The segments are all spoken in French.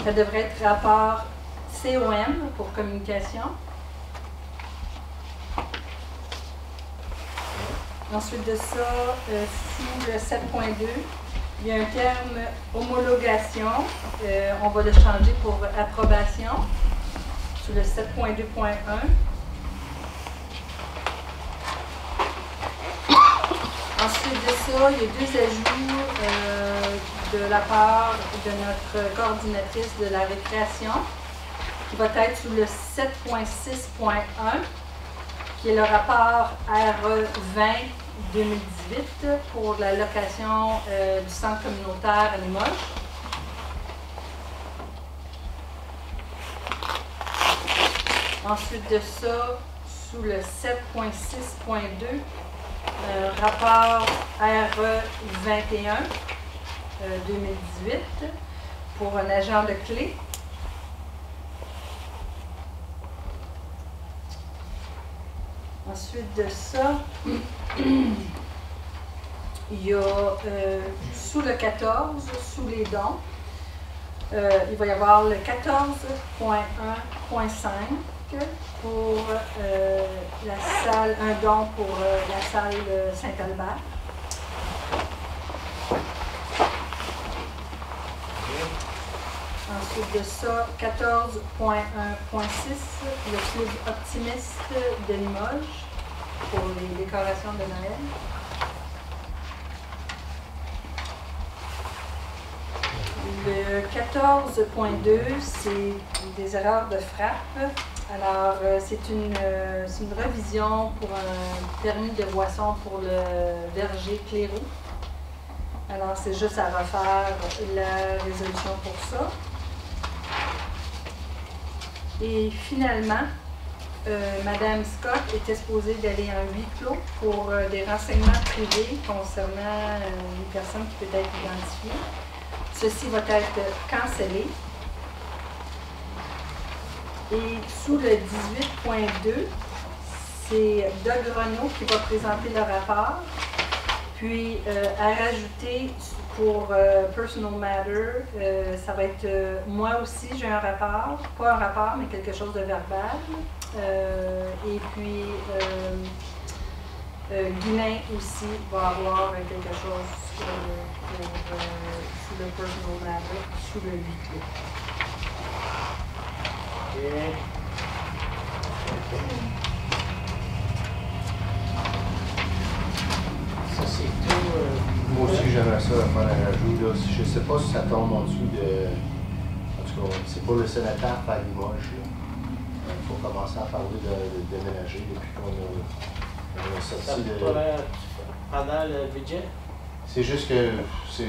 Ça devrait être rapport COM pour communication. Ensuite de ça, sous le 7.2, il y a un terme homologation. On va le changer pour approbation. Sous le 7.2.1. Ensuite de ça, il y a 2 ajouts de la part de notre coordinatrice de la récréation, qui va être sous le 7.6.1, qui est le rapport RE20 2018 pour la location du centre communautaire à Limoges. Ensuite de ça, sous le 7.6.2, rapport RE21 2018 pour un agent de clé. Ensuite de ça, il y a sous le 14, sous les dons, il va y avoir le 14.1.5 pour la salle, un don pour la salle Saint-Albert. Ensuite de ça, 14.1.6, le club optimiste de Limoges pour les décorations de Noël. Le 14.2, c'est des erreurs de frappe. Alors, c'est une révision pour un permis de boisson pour le verger Cléroux. Alors, c'est juste à refaire la résolution pour ça. Et finalement, Madame Scott était supposée d'aller en huis clos pour des renseignements privés concernant une personne qui peut être identifiée. Ceci va être cancellé. Et sous le 18.2, c'est Doug Renaud qui va présenter le rapport. Puis, à rajouter pour Personal Matter, ça va être moi aussi, j'ai un rapport. Pas un rapport, mais quelque chose de verbal. Et puis, Guilain aussi va avoir quelque chose sous le Personal Matter, sous le 8. Ça, c'est tout. Moi aussi, j'aimerais ça faire un ajout. Là. Je ne sais pas si ça tombe en dessous de. En tout cas, c'est pas le sénateur à Limoges. Il faut commencer à parler de déménager depuis qu'on a sorti le. Pendant le budget? C'est juste que je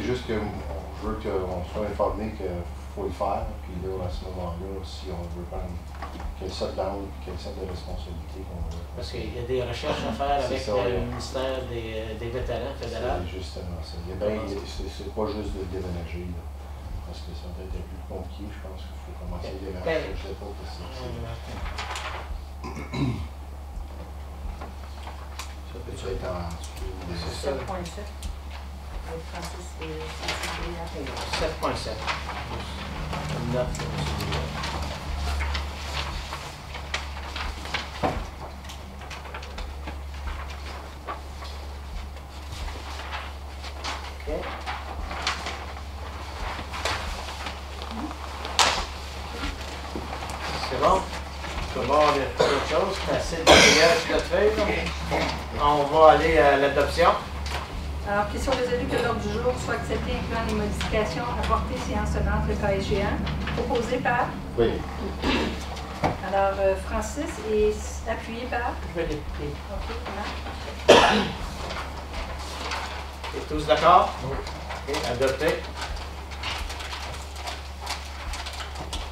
veux qu'on soit informé qu'il faut le faire. Puis là, à ce moment-là, si on veut prendre quelle sorte d'angle et quelle sorte de responsabilité qu'on veut. Parce qu'il y a des recherches à faire avec le ministère des vétérans fédéral. C'est justement ça. C'est pas juste de déménager. Là. Parce que ça va être plus compliqué. Je pense qu'il faut commencer à déménager. Je ne sais pas que c'est. Ça peut-tu être en dessous? C'est 7.7. 7.7. 9. C'est bon? Tu vas voir autre chose. C'est assez de dégage de feuille. On va aller à l'adoption. Alors, question résolue que l'ordre du jour soit accepté incluant les modifications apportées séance tenante le cas échéant, proposé par? Oui. Alors, Francis est appuyé par? Je vais l'écouter. OK, voilà. Et tous d'accord? Oui. OK, adopté.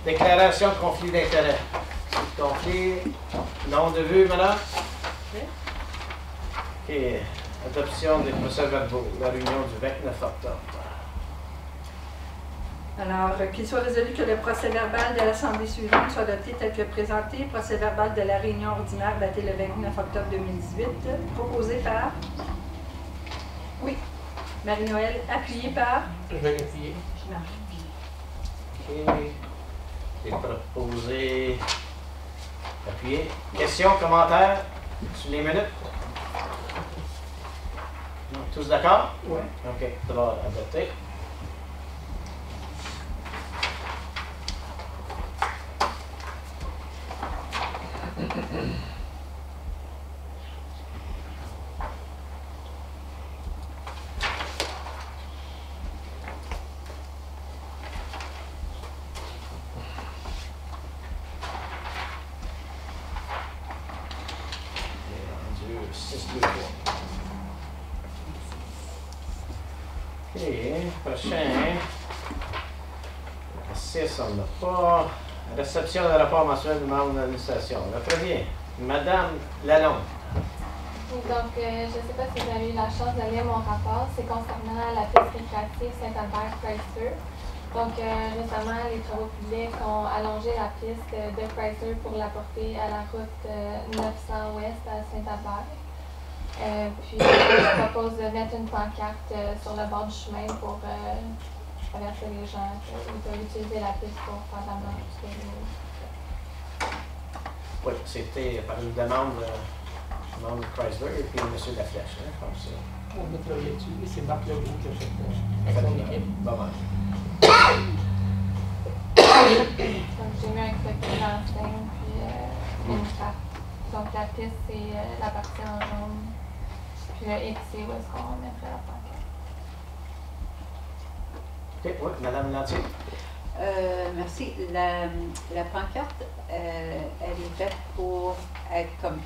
Déclaration de conflit d'intérêt. Conflit, nom de vue, madame? OK. OK. Adoption des procès-verbaux, la réunion du 29 octobre. Alors, qu'il soit résolu que le procès-verbal de l'Assemblée suivante soit adopté tel que présenté. Procès-verbal de la réunion ordinaire datée le 29 octobre 2018, proposé par? Oui. Marie-Noël, appuyé par? Je vais l'appuyer. Je marche. OK. C'est proposé. Appuyez. Questions, commentaires sur les minutes? Tous d'accord? Oui. OK. D'abord, adopté. OK, prochain. 6, on n'a pas. Réception de rapport mensuel du membre de l'administration. Le premier, Madame Lalonde. Donc, je ne sais pas si vous avez eu la chance de lire mon rapport. C'est concernant la piste récréative Saint-Albert-Chrysler. Donc, récemment, les travaux publics ont allongé la piste de Chrysler pour la porter à la route 900 ouest à Saint-Albert. Puis, je propose de mettre une pancarte sur le bord du chemin pour avertir les gens qu'ils peuvent utiliser la piste pour faire la marche. Oui, c'était par une demande de Chrysler et puis M. Laflèche, je pense. On va travailler dessus, et c'est Marc Legault qui a fait Fait son que, équipe. pas mal. Donc, j'ai mis un croquis d'enseigne, puis une carte. Donc, la piste, c'est la partie en jaune. Puis le X, c'est où est-ce qu'on mettrait la pancarte. OK, oui, Madame Lantier. Merci. La pancarte, elle est faite pour être comme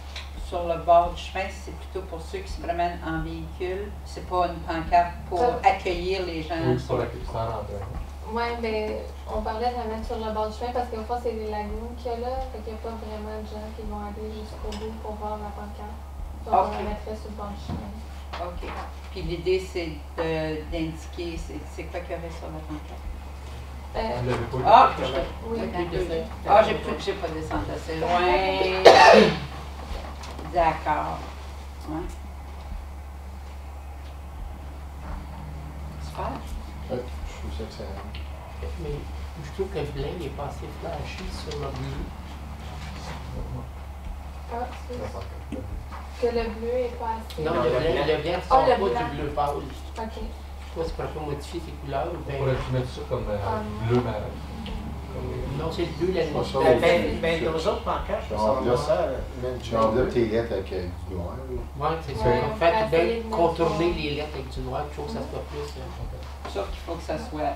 sur le bord du chemin. C'est plutôt pour ceux qui se promènent en véhicule. C'est pas une pancarte pour accueillir les gens. Oui, sur la question rentrée. Oui, bien, on parlait de la mettre sur le bord du chemin parce qu'au fond, c'est des lagunes qu'il y a là. Fait qu'il n'y a pas vraiment de gens qui vont aller jusqu'au bout pour voir la pancarte. Donc, on la mettrait sur le bord du chemin. OK. Puis l'idée, c'est d'indiquer c'est quoi qu'il y aurait sur la pancarte. Vous l'avez pas lu? Ah, Oui, j'ai pas descendu assez loin. D'accord. Ouais. Super. Ouais, je trouve ça excellent. Mais je trouve que le blanc n'est pas assez flashy sur le bleu. Ah, que le bleu est pas assez. Non, le blanc Ah, sort le pas blanc. du bleu pâle. OK. Toi, c'est pour un peu modifier ses couleurs ou On bien. pourrait mettre ça comme bleu marin. Non, c'est le bleu, la nuit. Pas ça. Ben, nos autres pancartes, ça ressemble à ça. Tu enveloppes tes lettres avec du noir. Là. Oui, c'est ça. Ouais, En fait, on bien fait contourner les lettres avec du noir, je trouve que ça soit plus. Sauf qu'il faut que ça soit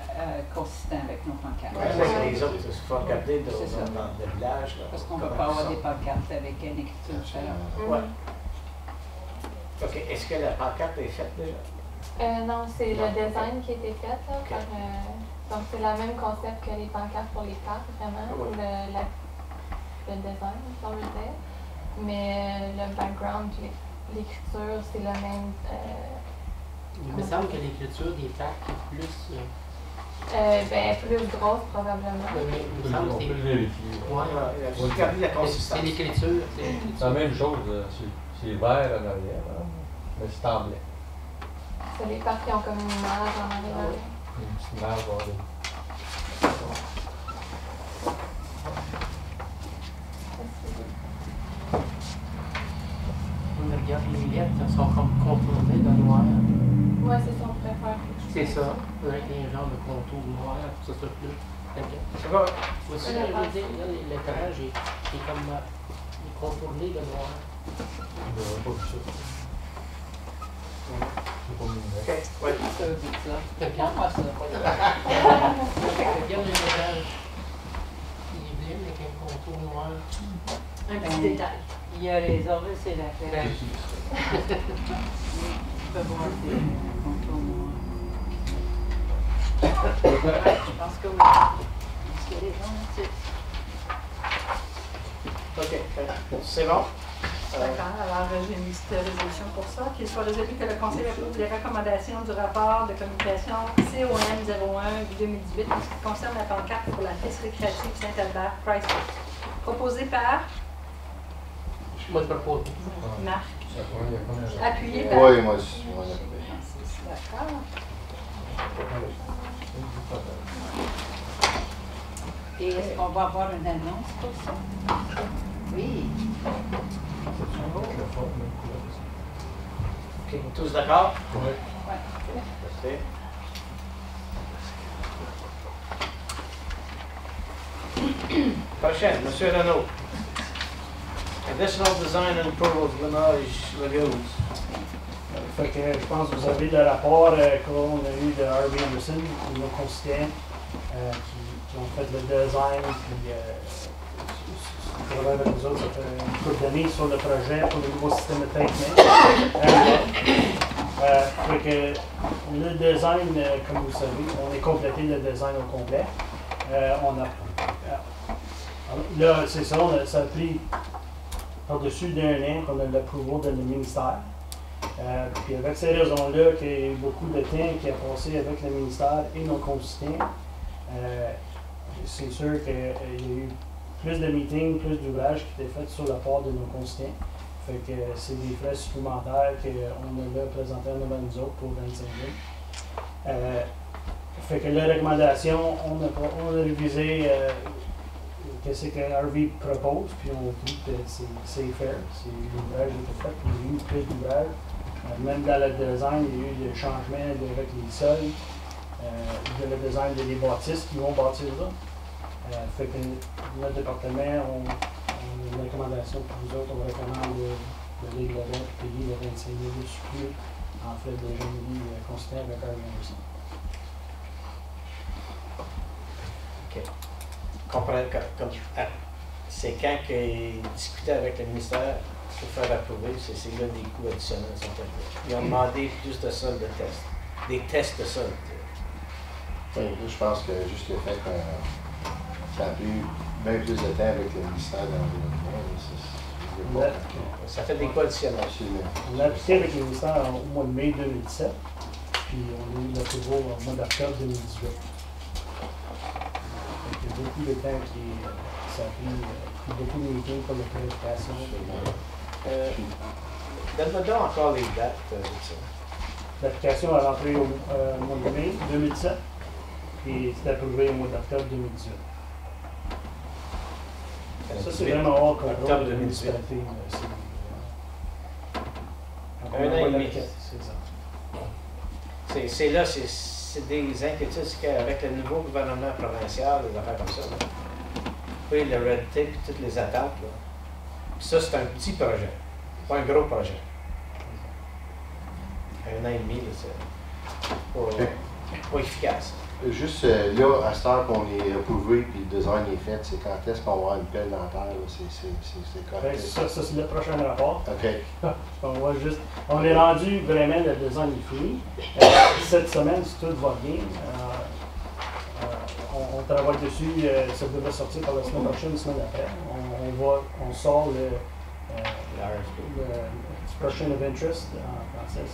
consistant avec nos pancartes. Ouais, avec les autres, il faut regarder dans C'est ça. le village. Là, Parce qu'on ne comme peut pas avoir ça. des pancartes avec une écriture différente. Ouais. OK. Est-ce que la pancarte est faite déjà? Non, c'est le design qui a été fait. Là, par, donc, c'est le même concept que les pancartes pour les cartes, vraiment. Ouais. Le design, si on veut dire. Mais le background, l'écriture, c'est le même. Il me semble que l'écriture des cartes est plus. Plus grosse, probablement. Il me On semble que peut le c'est. vérifier. Ouais. Juste garder la consistance. C'est l'écriture. C'est la même chose, c'est vert en arrière, hein, mais c'est en blanc. C'est les cartes qui ont comme une image en arrière. Une petite image, voilà. On regarde les lettres, elles sont comme contournées de noir. Ouais, c'est ça, on préfère. C'est ça, avec un genre de contour noir pour que ça soit plus. C'est bon. Aussi, je veux dire, là, l'éclairage est comme il est contourné de noir. On n'aurait pas vu ça. C'est pas mignon. OK. Oui. Ça veut dire ça. Regarde-moi ça. Regarde l'éclairage. Il est bleu avec un contour noir. Un petit détail. Il y a les autres, c'est la fête. Tu peux voir des contours noirs. Ouais, je pense que oui. Est-ce qu'il y a des gens là-dessus? OK. C'est bon? D'accord, alors j'ai mis cette résolution pour ça. Qu'il soit résolu que le Conseil approuve les recommandations du rapport de communication COM 01-2018 en ce qui concerne la pancarte pour la piste récréative Saint-Albert-Chrysler. Proposé par Moi, je propose. Marc. Il y a comme un- Appuyé par... Oui, moi aussi. D'accord. Et est-ce qu'on va avoir une annonce pour ça? Oui. OK, tous d'accord? Oui. Parfait. Prochaine, M. Renaud. Additional design and approval of Limoges Lagoons. Fait que je pense que vous avez le rapport qu'on a eu de Harvey Anderson, nos concitoyens, qui ont fait le design, puis qui travaillent avec nous autres, ça fait une couple d'années sur le projet pour le nouveau système de traitement. Fait que le design, comme vous savez, on a complété le design au complet. Là, c'est ça, ça a pris par-dessus d'un an qu'on a l'approval de le ministère. Puis avec ces raisons-là, qu'il y a eu beaucoup de temps qui a passé avec le ministère et nos concitoyens, c'est sûr qu'il y a eu plus de meetings, plus d'ouvrages qui étaient faits sur la part de nos concitoyens. Fait que c'est des frais supplémentaires qu'on a là présentés en devant nous autres pour 25 000. Fait que la recommandation, on a révisé qu'est-ce que Harvey propose, puis on trouve que c'est fair. L'ouvrage était fait, il y a eu plus d'ouvrages. Même dans le design, il y a eu des changements avec les sols, le design des bâtisses qui vont bâtir là. Fait que notre département, on a une recommandation pour vous autres, on recommande de lire le reste, payer le 25 000 de surplus en fait de génie considéré avec Harvey Anderson. OK. C'est quand qu'ils discutaient avec le ministère pour faire approuver, c'est là des coûts additionnels sont faits. Ils ont demandé plus de sols de test, des tests de sols. Oui, je pense que juste le fait que ça a pris bien plus de temps avec le ministère de l'Environnement. Ça fait des coûts additionnels. On a appliqué avec le ministère au mois de mai 2017, puis on a eu l'approval au mois d'octobre 2018. Il y a beaucoup de temps ça a pris beaucoup de meetings pour la planification. Donne-moi donc encore les dates de ça. L'application a rentré au mois de mai 2017, puis c'était approuvé au mois d'octobre 2018. Ça, c'est vraiment hors contrôle. Octobre 2018. Un an et demi. C'est là, c'est des inquiétudes qu'avec le nouveau gouvernement provincial, des affaires comme ça. Là. Puis le red tape et toutes les attentes. Là. Puis ça, c'est un petit projet, pas un gros projet. Un an et demi, c'est pas efficace. Juste là, à cette heure qu'on est approuvé puis le design est fait, c'est quand est-ce qu'on va avoir une pelle dentaire? C'est correct. Ça, c'est le prochain rapport. OK. On est rendu vraiment, le design est fini. Cette semaine, si tout va bien, on travaille dessus. Ça devrait sortir par la semaine prochaine, la semaine d'après. On sort le expression of interest en français.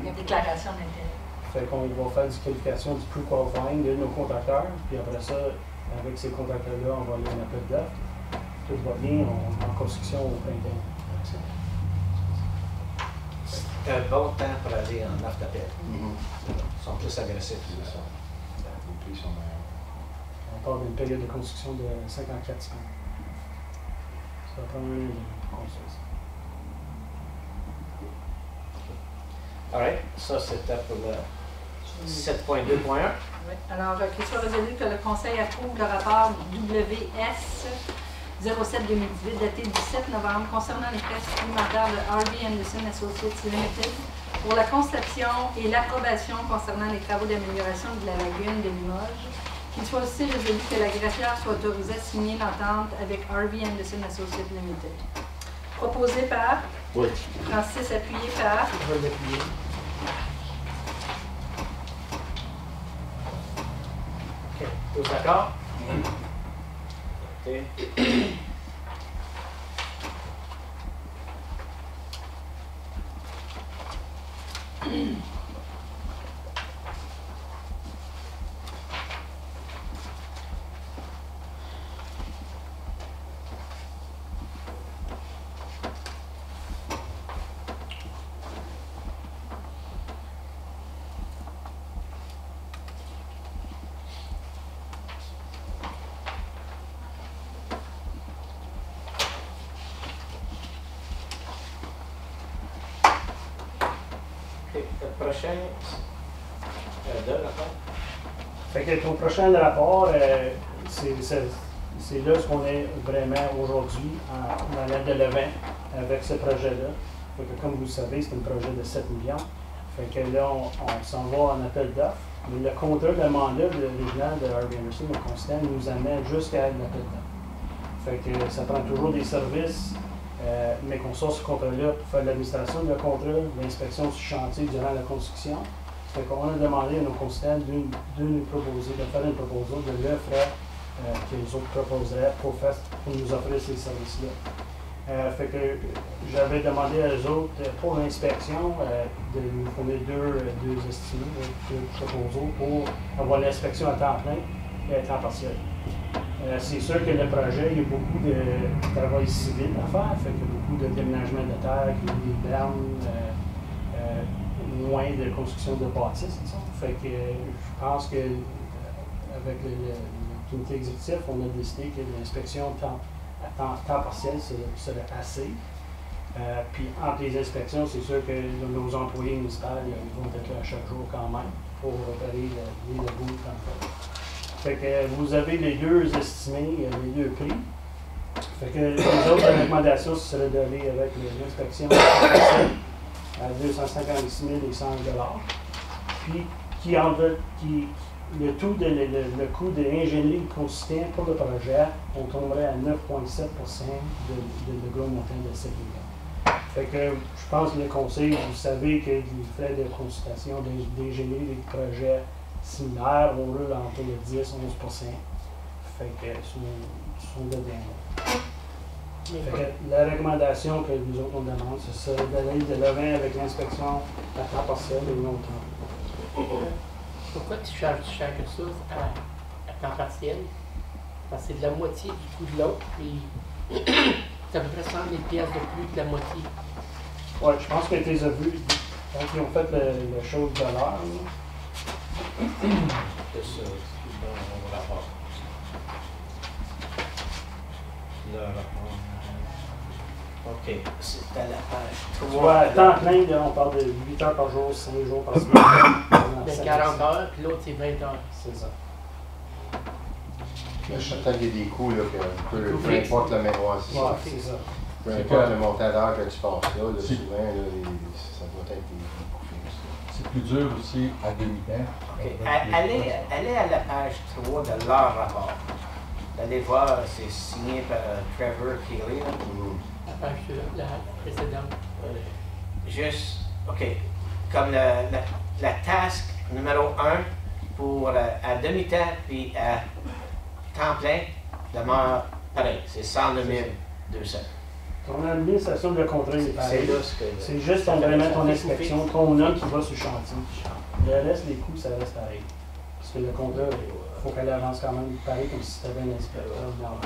La déclaration d'intérêt. Fait qu'on va faire du qualification du pre-qualifying de nos contracteurs, puis après ça, avec ces contracteurs-là, on va aller un appel d'offres. Tout va bien, on est en construction au printemps. C'est un bon temps pour aller en offre d'appel. Ils sont plus agressifs. C'est ça. Les prix sont meilleurs. On parle d'une période de construction de 54 semaines. Ça va prendre un an de construire ça. All right. Ça, c'était pour le 7.2.1. Oui. Alors, qu'il soit résolu que le Conseil approuve le rapport WS 07-2018 daté du 7 novembre concernant les frais supplémentaires de Harvey Anderson Associates Limited pour la conception et l'approbation concernant les travaux d'amélioration de la lagune de Limoges. Qu'il soit aussi résolu que la greffière soit autorisée à signer l'entente avec Harvey Anderson Associates Limited. Proposé par Francis, appuyé par Je vais l'appuyer. OK. Tous d'accord? OK. Le prochain de rapport. Fait que ton prochain rapport, c'est là ce qu'on est vraiment aujourd'hui, dans l'aide de Levin, avec ce projet-là. Fait que comme vous le savez, c'est un projet de 7 millions. Fait que là, on s'en va en appel d'offres. Mais le contrat de mandat original de Harvey Anderson, le constant, nous amène jusqu'à l'appel d'offres. Fait que ça prend toujours des services, mais qu'on sort ce contrat-là pour faire l'administration de contrat, l'inspection du chantier durant la construction. Fait qu'on a demandé à nos consultants de nous proposer, de faire une proposition de l'offre que les autres proposeraient pour nous offrir ces services-là. Fait que j'avais demandé à eux autres, pour l'inspection, de nous fournir deux estimés, deux proposals pour avoir l'inspection à temps plein et à temps partiel. C'est sûr que le projet, il y a beaucoup de travail civil à faire, fait qu'il y a beaucoup de déménagement de terre, des bernes, moins de construction de bâtisses, disons. Fait que je pense que avec le comité exécutif, on a décidé que l'inspection à temps partiel serait assez. Puis entre les inspections, c'est sûr que nos employés municipaux vont être là chaque jour quand même pour repérer les logos comme ça. Fait que vous avez les deux estimés, les deux prix. Fait que les autres recommandations, ce serait d'aller avec l'inspection à 256 100 $. Puis le coût de l'ingénierie consistant pour le projet, on tomberait à 9,7% de gros montant de 7 millions. Fait que je pense que le conseil, vous savez que les frais de consultation d'ingénierie des projets similaires vont roule entre le 10 et 11%. Fait que sont dedans. Fait que la recommandation que nous autres on demande, c'est ça, d'aller de Levin avec l'inspection à temps partiel et non temps. Pourquoi tu charges que ça à temps partiel? Parce que c'est de la moitié du coût de l'autre, puis c'est à peu près 100 000 $ de plus que la moitié. Oui, je pense que tu les as vus quand ils ont fait le show de l'heure. C'est ça, c'est dans mon rapport. Le rapport. OK, c'est à la page 3. À temps plein, là, on parle de 8 heures par jour, 5 jours par semaine. De 40 heures, puis l'autre, c'est 20 heures. C'est ça. Mais je sais qu'il y a des coûts, là, que peu importe le mémoire, c'est ça. C'est ça. Peu importe le montant d'heure que tu passes là, souvent, là, ça doit être des coûts fixes. C'est plus dur aussi à demi-temps. OK, allez à la page 3 de leur rapport. Allez voir, c'est signé par Trevor Keeley. La page la précédente. Juste, OK, comme la task numéro 1 pour à demi-temps puis à temps plein demeure pareil, c'est 109 200. Ton administration de contrat est pareil. C'est là ce que... C'est juste vraiment ton inspection, ton homme qui va sur le chantier. Le reste, les coûts, ça reste pareil. Parce que le contrat, il faut qu'elle avance quand même pareil comme si tu avais un inspecteur dans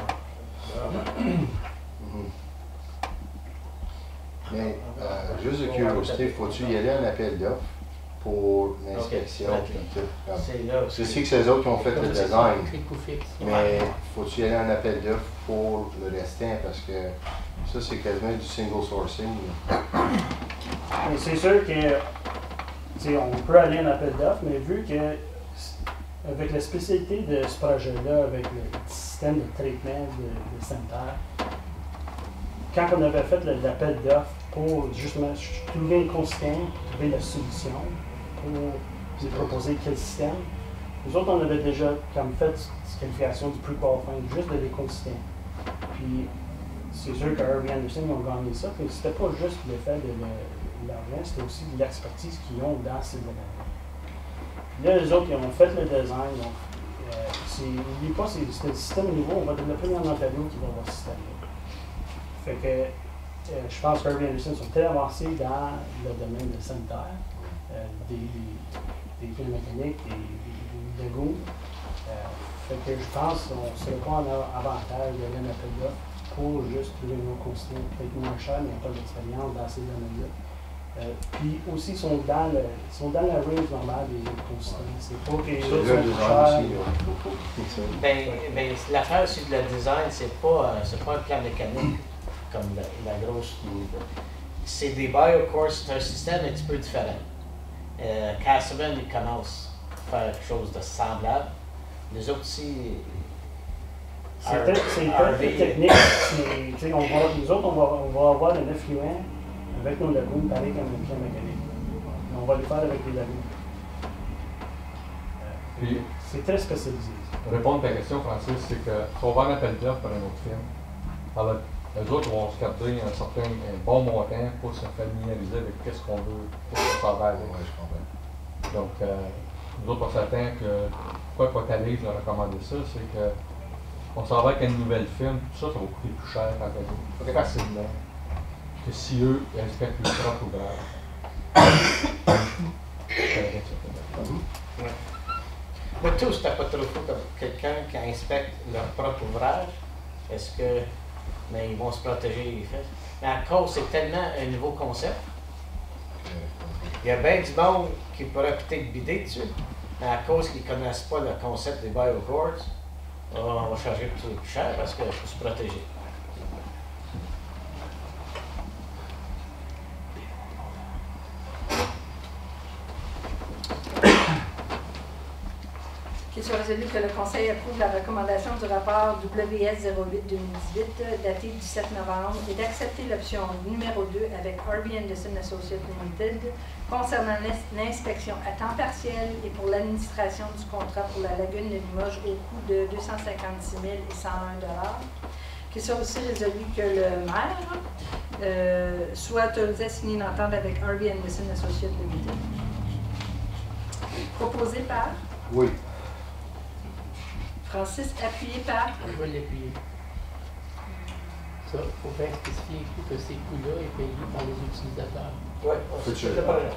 Mais juste de curiosité, faut-tu y aller en appel d'offres pour l'inspection? C'est là. Je sais que c'est eux autres qui ont fait le design, C'est le coût fixe. mais faut-tu y aller en appel d'offres pour le restant? Parce que ça, c'est quasiment du single sourcing. Mais c'est sûr que on peut aller en appel d'offres, mais vu que avec la spécialité de ce projet-là, avec le système de traitement de sanitaire, quand on avait fait l'appel d'offres pour justement trouver un consistant, trouver la solution pour vous proposer quel système, nous autres, on avait déjà comme fait cette qualification du pre-qualifying, juste de l'écosystème. Puis c'est sûr que Harvey Anderson ils ont gagné ça, mais c'était pas juste le fait de l'argent, c'était aussi de l'expertise qu'ils ont dans ces domaines-là. Là, les autres, ils ont fait le design, donc n'oublie pas, c'est le système nouveau, on va développer en Ontario qui va avoir ce système-là. Fait que je pense que Harvey Anderson sont très avancés dans le domaine de sanitaire, des films mécaniques, des Lego. Fait que je pense qu'on ne serait pas en avantage d'aller en appel d'offres pour juste trouver nos consignes peut-être moins cher, mais pas d'expérience dans ces domaines-là. Puis aussi, ils sont dans la range normale des consignes. C'est pas que les autres sont plus chers. Ben, l'affaire sur le design, c'est pas un plan mécanique comme la grosse. C'est des BioCourse, c'est un système un petit peu différent. Castleman, ils commencent à faire quelque chose de semblable. Les autres aussi. C'est très technique. Nous autres, on va avoir le 9 yuan avec nos lagoons, pareil comme le pied mécanique. On va le faire avec les lagoons. Puis, c'est très spécialisé. Répondre à ta question, Francis, c'est que si on va en appel d'offres pour un autre film, alors les autres vont se garder un bon montant pour se familiariser avec qu'est-ce qu'on veut, qu'est-ce qu'on s'en va avec. Ouais, je comprends. Donc, nous autres, on s'attend que, pourquoi Potalise a recommandé ça, c'est que on s'en va avec un nouvel film, tout ça, ça va coûter plus cher en gagner. Facilement. Que si eux, ils respectent leur propre ouvrage. Mais tous, c'était pas trop fou comme quelqu'un qui inspecte leur propre ouvrage. Est-ce que. Mais ils vont se protéger les fesses. Mais à cause, c'est tellement un nouveau concept. Il y a bien du monde qui pourrait peut-être bider dessus. Mais à cause qu'ils ne connaissent pas le concept des biocords, on va charger plus cher parce qu'il faut se protéger. Qu'il soit résolu que le Conseil approuve la recommandation du rapport WS 08-2018 daté du 7 novembre et d'accepter l'option numéro 2 avec Harvey Anderson Associates Limited concernant l'inspection à temps partiel et pour l'administration du contrat pour la lagune de Limoges au coût de 256 101 $. Qu'il soit aussi résolu que le maire soit autorisé à signer une entente avec Harvey Anderson Associates Limited. Proposé par Oui. Francis, appuyé par Je vais l'appuyer. Ça, il faut bien spécifier que ces coûts-là sont payés par les utilisateurs. Oui, c'est le projet.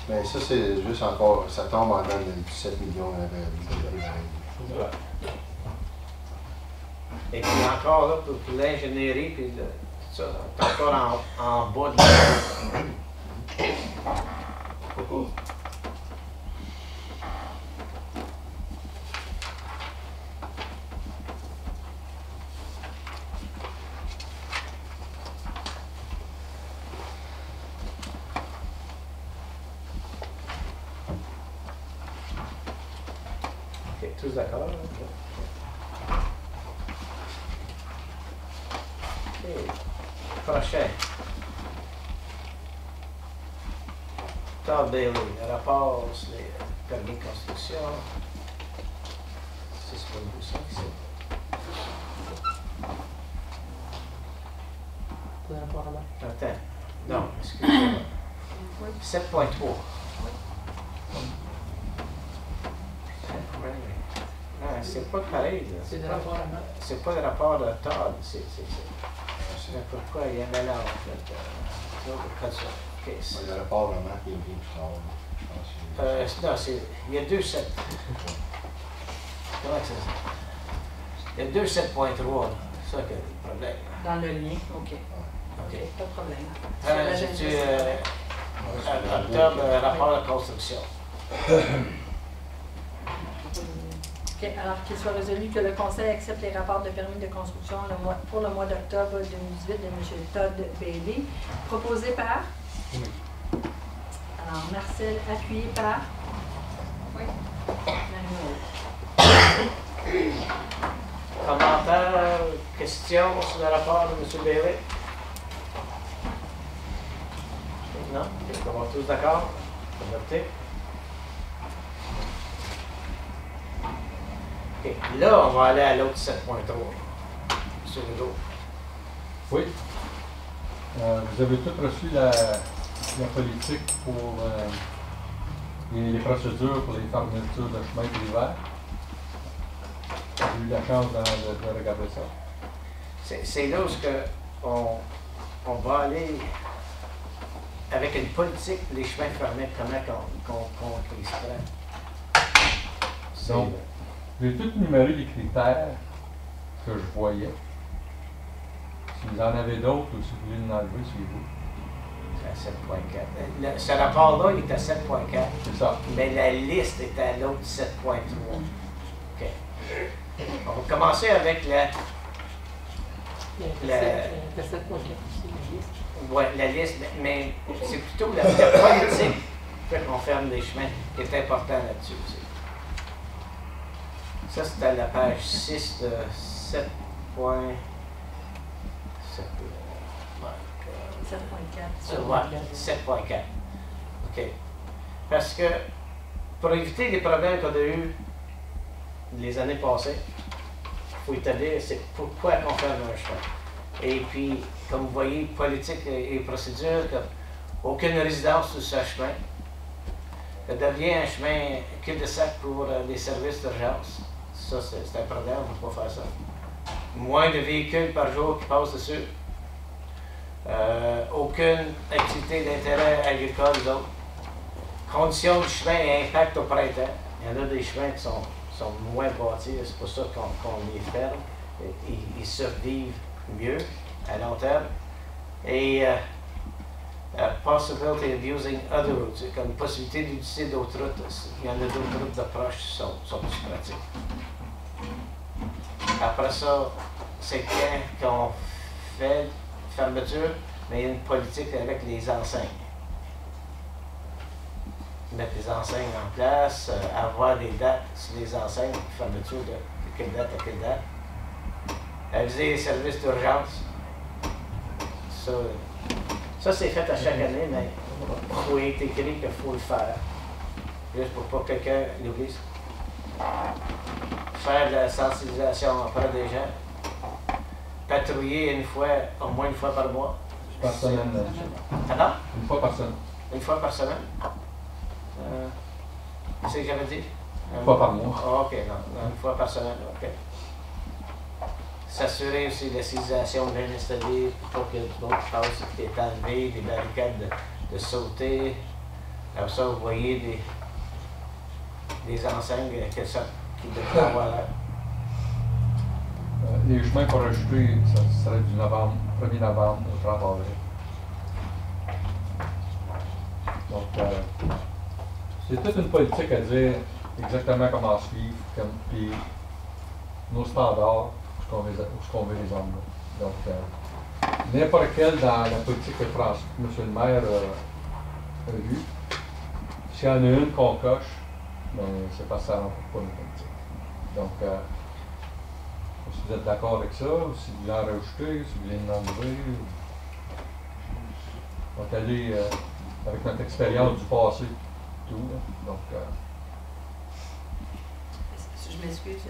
Mais ça, c'est juste encore, ça tombe en dedans de 17 millions Ouais. Et puis encore là, pour l'ingénierie, puis tout ça, c'est encore en bas de OK, tous d'accord? OK. Prochain. Todd Bailey, le rapport sur les permis de construction. 6,5 ici. C'est un rapport à moi. Attends. Non, excusez-moi. 7,3. Non, c'est pas pareil. Là. C'est le rapport à moi. C'est pas le rapport de Todd. C'est pourquoi il y a un mélange. Okay, le rapport vraiment qui est bien plus tard. Je pense. Non, il y a deux 7. Comment c'est ça? Il y a deux 7.3. C'est ça qui est le problème. dans le lien. OK. OK. Pas de problème. C'est-tu octobre, rapport de construction? OK. Alors qu'il soit résolu que le Conseil accepte les rapports de permis de construction pour le mois d'octobre 2018 de M. Todd Bailey, proposé par? Oui. Alors, Marcel, appuyé par? Oui. Manuel. Commentaires, questions sur le rapport de M. Bailey? Non? Est-ce qu'on va tous d'accord? Adopté? OK. Là, on va aller à l'autre 7.3. Sur le dos. Oui. Vous avez tous reçu la politique pour les procédures pour les fermetures de chemin de l'hiver. Vous avez eu la chance de regarder ça. C'est là où on va aller avec une politique, les chemins fermés, comment qu'on les prend. Donc, j'ai tout numéré les critères que je voyais. Si vous en avez d'autres ou si vous voulez en enlever, suivez-vous. C'est à 7.4. Ce rapport-là, il est à 7.4. C'est ça. Mais la liste est à l'autre 7.3. OK. On va commencer avec Il y a 7.4 aussi, la liste. ouais, la liste, mais c'est plutôt la politique pourquoi on ferme des chemins, qui est important là-dessus aussi. Ça, c'était à la page 6 de 7.7. 7.4. OK. Parce que pour éviter les problèmes qu'on a eus les années passées, il faut établir c'est pourquoi on ferme un chemin. Et puis, comme vous voyez, politique et procédure, aucune résidence sur ce chemin. Ça devient un chemin cul-de-sac pour les services d'urgence. Ça, c'est un problème, on ne peut pas faire ça. Moins de véhicules par jour qui passent dessus. Aucune activité d'intérêt agricole, les autres. Conditions du chemin et impact au printemps. Il y en a des chemins qui sont moins bâtis, c'est pour ça qu'on les ferme. Ils survivent mieux à long terme. Et possibility of using other routes, comme possibilité d'utiliser d'autres routes. Il y en a d'autres routes d'approche qui sont plus pratiques. Après ça, c'est quand on fait fermeture, mais il y a une politique avec les enseignes. Mettre les enseignes en place, avoir des dates sur les enseignes, fermeture de quelle date à quelle date. Aviser les services d'urgence. Ça c'est fait à chaque année, mais il faut être écrit qu'il faut le faire. Juste pour pas que quelqu'un l'oublie. Faire de la sensibilisation auprès des gens. Patrouiller au moins une fois par mois. Par semaine. Pardon? Une fois par semaine. Une fois par semaine? C'est ce que j'avais dit? Une fois par mois. Oh, OK, non, une fois par semaine, OK. S'assurer aussi de la civilisation bien installée pour que tout le monde passe, qui est enlevé, des barricades de sauter. Après ça, vous voyez des enseignes qui devraient avoir l'air. Les chemins pour ajouter, ça serait du 1er novembre au 30 avril. Donc, c'est toute une politique à dire exactement comment suivre, puis nos standards, où ce qu'on veut les emmener. Donc, n'importe quel dans la politique que M. le maire a vue, s'il y en a une qu'on coche, ben, c'est parce que ça ne rentre pas nos politiques. Donc, si vous êtes d'accord avec ça, ou si vous voulez en rajouter, si vous voulez en enlever. On va aller avec notre expérience du passé, tout. Là. Donc, Je m'excuse,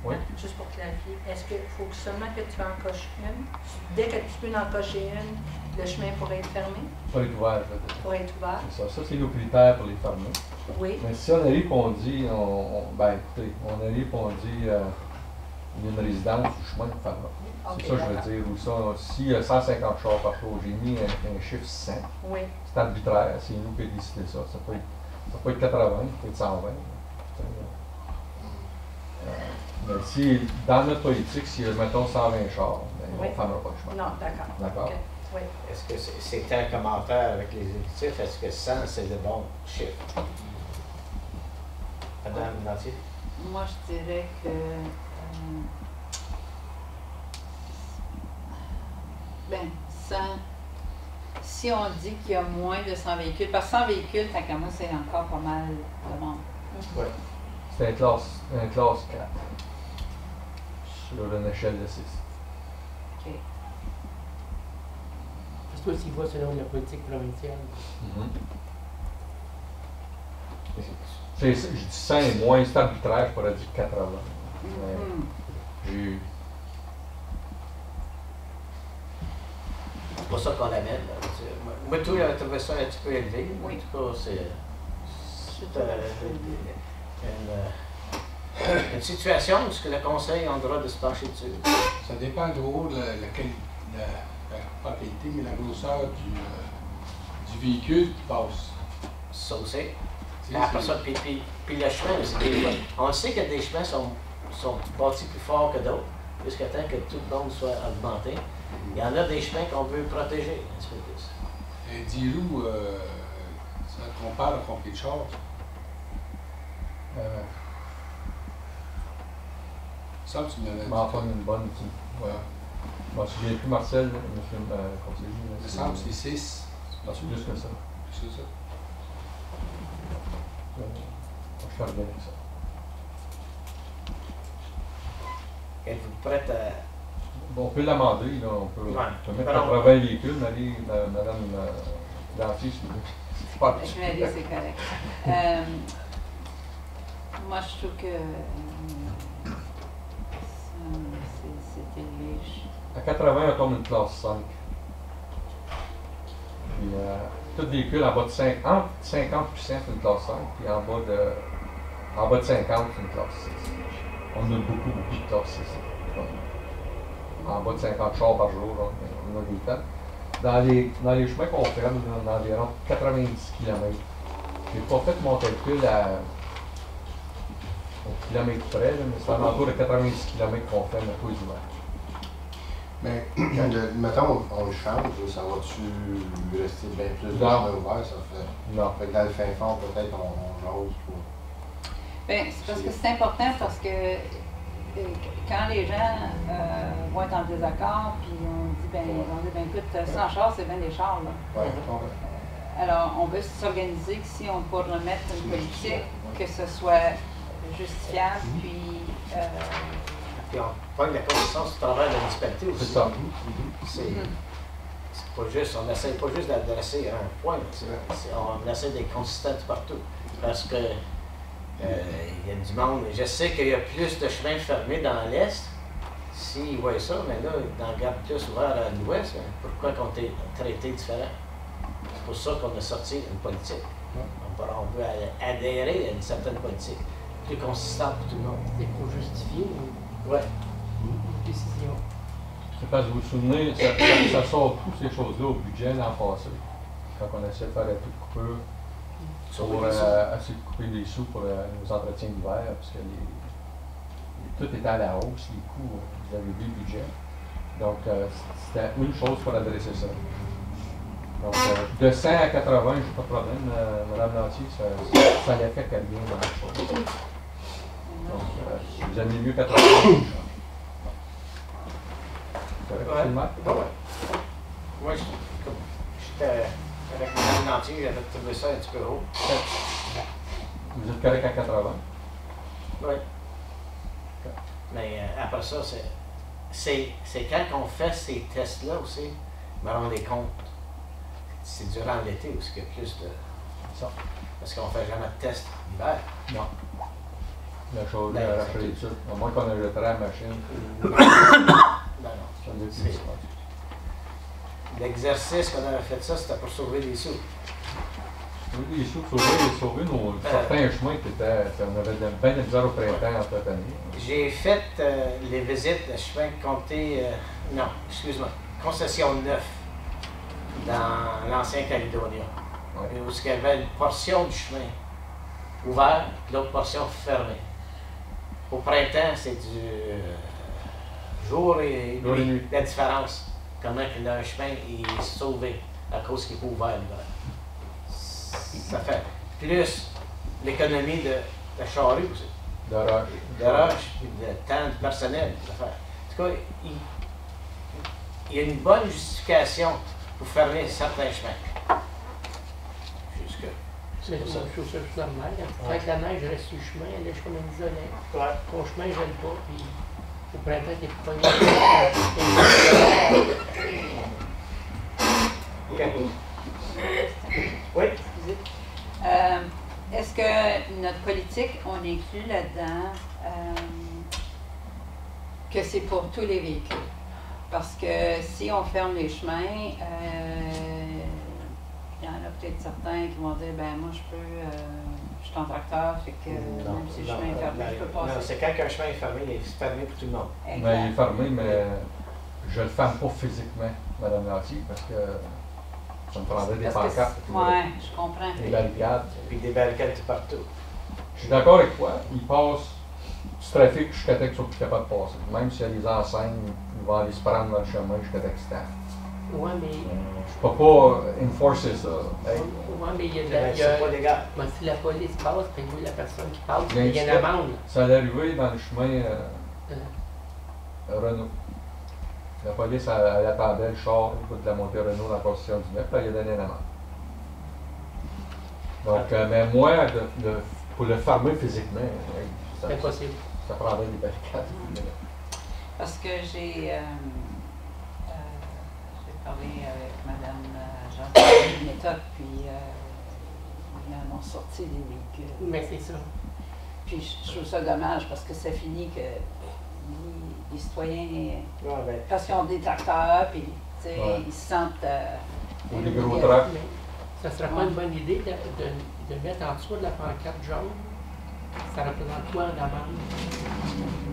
oui. Juste pour clarifier, est-ce qu'il faut seulement que tu en coches une? Dès que tu peux en cocher une, le chemin pourrait être fermé? pour être ouvert, je veux dire. Pour être ouvert? C'est ça. Ça, c'est nos critères pour les fermer. Oui. Mais si on arrive et on dit, ben écoutez, on arrive et on dit, il y a une résidence du chemin, ferme. Okay, C'est ça que je veux dire. Ou ça, s'il y a 150 chars par jour, j'ai mis un chiffre 100. Oui. C'est arbitraire, c'est nous qui avons décidé ça. Ça peut être 80, ça peut être 120. Mais si, dans notre politique, si mettons 120 chars, ben, Oui. on ne fermera pas le chemin. Non, d'accord. D'accord. Okay. Oui. Est-ce que c'est un commentaire avec les exécutifs? Est-ce que 100, c'est le bon chiffre? Madame Nantier? Moi, je dirais que si on dit qu'il y a moins de 100 véhicules, parce que 100 véhicules, tant qu'à moi, c'est encore pas mal de monde. Oui. C'est un classe 4 sur une échelle de 6. OK. Parce que aussi, il va selon la politique provinciale. Je dis 100 et moins, c'est arbitraire, je pourrais dire 80. J'ai C'est pas ça qu'on amène. Moi, tout, j'avais trouvé ça un petit peu élevé. Oui. En tout cas, c'est une situation où le conseil a le droit de se pencher dessus. Ça dépend de haut de pas la qualité, mais la grosseur du véhicule qui passe. Ça aussi. Tu sais, Après ça, puis le chemin aussi. On sait que des chemins sont bâtis plus forts que d'autres, jusqu'à temps que tout le monde soit augmenté. Il y en a des chemins qu'on veut protéger un petit peu plus. Dis-nous, ça compare à combien de chars? Ça, tu me l'avais dit. m'en faire une bonne. Ouais. Je m'en souviens plus, Marcel, monsieur conseiller. Il me semble que c'est 6. C'est plus que ça. C'est ça. Je fais bien avec ça. Êtes-vous prête à. Bon, on peut l'amender, là. On peut, Ouais. on peut mettre Alors- 80 véhicules, mais allez, Madame Danty, c'est pas Je vais aller, c'est correct. Moi, je trouve que c'est élevé. À 80, on tombe une classe 5. Puis, tout véhicule en bas de 50, entre 50 et 100, c'est une classe 5. Puis en bas de 50, c'est une classe 6. On a beaucoup de classe 6. En bas de 50 chars par jour, là, on a des temps. Dans les chemins qu'on fait, on a environ 90 km. Je n'ai pas fait mon calcul au kilomètre près, là, mais c'est autour de 90 km qu'on fait tous les hivers. Mais, mettons, on le change, ça va-tu rester bien plus de Non. chemin ouvert, ça fait? Non. Fait que dans le fin fond, peut-être, on jase pour. Bien, c'est parce que c'est important parce que quand les gens vont être en désaccord, puis on dit, ben écoute, 100 chars, c'est bien des chars, là. Ouais, Alors, on veut s'organiser que si on peut remettre une politique, que ce soit justifiable, puis Puis on prend la conscience du travail de la municipalité aussi. C'est ça. C'est pas juste, on n'essaie pas juste d'adresser un point, on essaie d'être consistant partout. Parce que il y a du monde, je sais qu'il y a plus de chemins fermés dans l'Est. S'ils voient ça, mais là, ils en gardent plus ouvert à l'Ouest. Mais pourquoi qu'on est traité différent? C'est pour ça qu'on a sorti une politique. On veut adhérer à une certaine politique, plus consistante pour tout le monde. C'est pour justifier Ouais. une décision. C'est parce que vous vous souvenez, ça sort toutes ces choses-là au budget l'an passé. Quand on essaie de faire la toute coupure pour essayer de couper des sous pour nos entretiens d'hiver, parce que tout était à la hausse, les coûts, vous avez vu le budget. Donc, c'était une chose pour adresser ça. Donc, de 100 à 80, j'ai pas de problème, Mme Lantier, ça l'affecte à bien dans la chose. Donc, vous aimez mieux 80. Ouais. Moi, j'étais avec Mme Lantier, j'avais trouvé ça un petit peu haut. Vous êtes correct à 80? Oui. Mais après ça, c'est quand on fait ces tests-là aussi, mais on les compte. C'est durant l'été où il y a plus de. Ça. Parce qu'on ne fait jamais de test l'hiver. Non. La chose, Ben, la c'est prédiction. À moins qu'on ait jeté la machine. Ben non. Ça veut dire C'est- plus. L'exercice qu'on avait fait ça, c'était pour sauver des sous. Oui, les sous, sauver certains chemins qui étaient. On avait bien de misère au printemps en cette année. J'ai fait les visites de chemin comté, non, excuse-moi, concession 9 dans l'ancien Caledonia. Ouais. Où il y avait une portion du chemin ouvert, l'autre portion fermée. Au printemps, c'est du jour et Jour et nuit. nuit. La différence, comment que le chemin est sauvé à cause qu'il est pas ouvert l'hiver. Ça fait plus l'économie de charrue aussi. De roche. De roche, puis de temps de personnel. Ça fait. En tout cas, il y a une bonne justification pour fermer certains chemins. Jusque. C'est pour ça. une chose normale. Quand la neige reste sur le chemin, elle est comme un isolé. Ton chemin ne gèle pas, puis au printemps, t'es pas Oui. excusez. Est-ce que notre politique, on inclut là-dedans que c'est pour tous les véhicules? Parce que si on ferme les chemins, il y en a peut-être certains qui vont dire, ben moi je suis en tracteur, fait que même si le chemin est fermé, je peux Non, passer. c'est quand un chemin est fermé, il est fermé pour tout le monde. Mais il est Exact. fermé, mais je ne le ferme pas physiquement, Mme Lantier, parce que ça me prendrait des Parce que pancartes. ouais, je comprends. Des barricades. Puis des barricades tout partout. Je suis d'accord avec toi, il passe du trafic jusqu'à temps qu'ils soient plus capables de passer. Même s'il y a des enseignes, ils vont aller se prendre dans le chemin jusqu'à temps qu'ils staffent. Ouais, mais Je peux pas enforcer ça. ouais, mais il y a de la. C'est pas légal. Mais si la police passe, puis nous, la personne qui passe, Bien il y a sûr. une amende. Ça allait arriver dans le chemin Renault. La police, elle attendait le char de la montée Renault dans la position du 9, puis elle a donné une amende. Donc, mais moi, pour le farmer physiquement, ça, C'est impossible. ça prendrait des barricades. Parce que j'ai parlé avec Mme Jean-Pierre méthode, puis ils en ont sorti des véhicules. Mais c'est ça. Puis je trouve ça dommage parce que ça finit que les citoyens, Ouais, ben, parce qu'ils ont des tracteurs, puis tu sais, Ouais. ils se sentent. Ou les gros trucks. Mais ça serait pas une bonne idée de mettre en dessous de la pancarte jaune. Ça représente quoi en amende?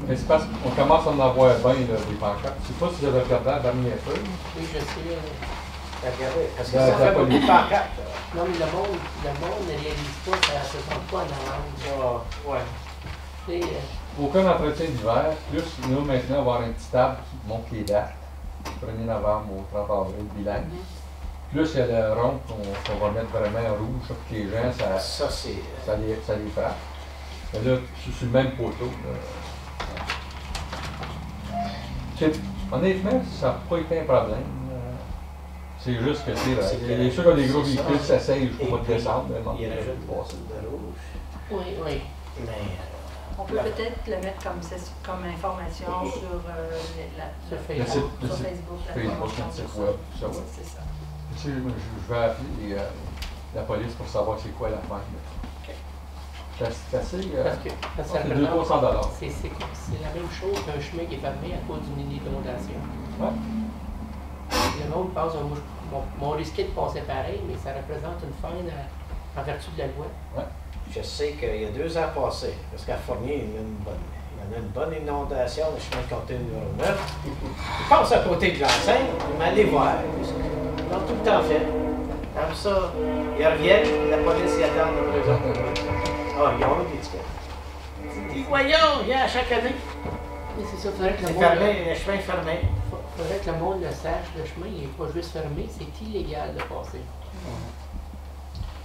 Mais c'est parce qu'on commence à en avoir bien, là, des pancartes. Je sais pas si j'avais regardé la dernière fois. Oui, je sais. regardez, parce que La- ça la fait beaucoup de police. pancartes. Non, mais le monde ne réalise pas, ça ne représente pas en amende. Ouais. Tu sais, Aucun entretien d'hiver, plus nous maintenant avoir un petit table qui montre les dates. 1er novembre au 30 avril, bilan. Plus il y a le rond qu'on va mettre vraiment rouge pour que les gens, Ça, c'est. ça les frappe. Mais là, sur le même poteau. Honnêtement, ça n'a pas été un problème. C'est juste que C'est les ceux qui ont des gros c'est ça. véhicules s'essayent jusqu'au mois de Et puis, décembre. Mais bon, Il rajoute passer. de rouge. oui, oui. Mais. On peut peut-être le mettre comme information sur, Sur Le site- Facebook. le sur site Facebook. la Facebook, promotion le site de ça. web, ça, ouais. C'est ça. Tu sais, je vais appeler la police pour savoir c'est quoi la fête. C'est assez. Parce que ça C'est représente- 200 $. c'est la même chose qu'un chemin qui est fermé à cause d'une inondation. Ouais. Le monde pense, on risquait de passer pareil, mais ça représente une faille en vertu de la loi. Je sais qu'il y a 2 ans passés, parce qu'à Fournier, il y en a une bonne inondation, le chemin de comté numéro 9. Il passe à côté de l'enseigne, il m'a allé voir. Ils l'ont tout le temps fait. Comme ça, ils reviennent, la police y attend dans le autres. Ah, ils ont eu des tickets. Ils voyons, viens à chaque année. Mais c'est ça, il faudrait que C'est le monde, fermé, le chemin est fermé. faudrait que le monde le sache, le chemin il n'est pas juste fermé, c'est illégal de passer.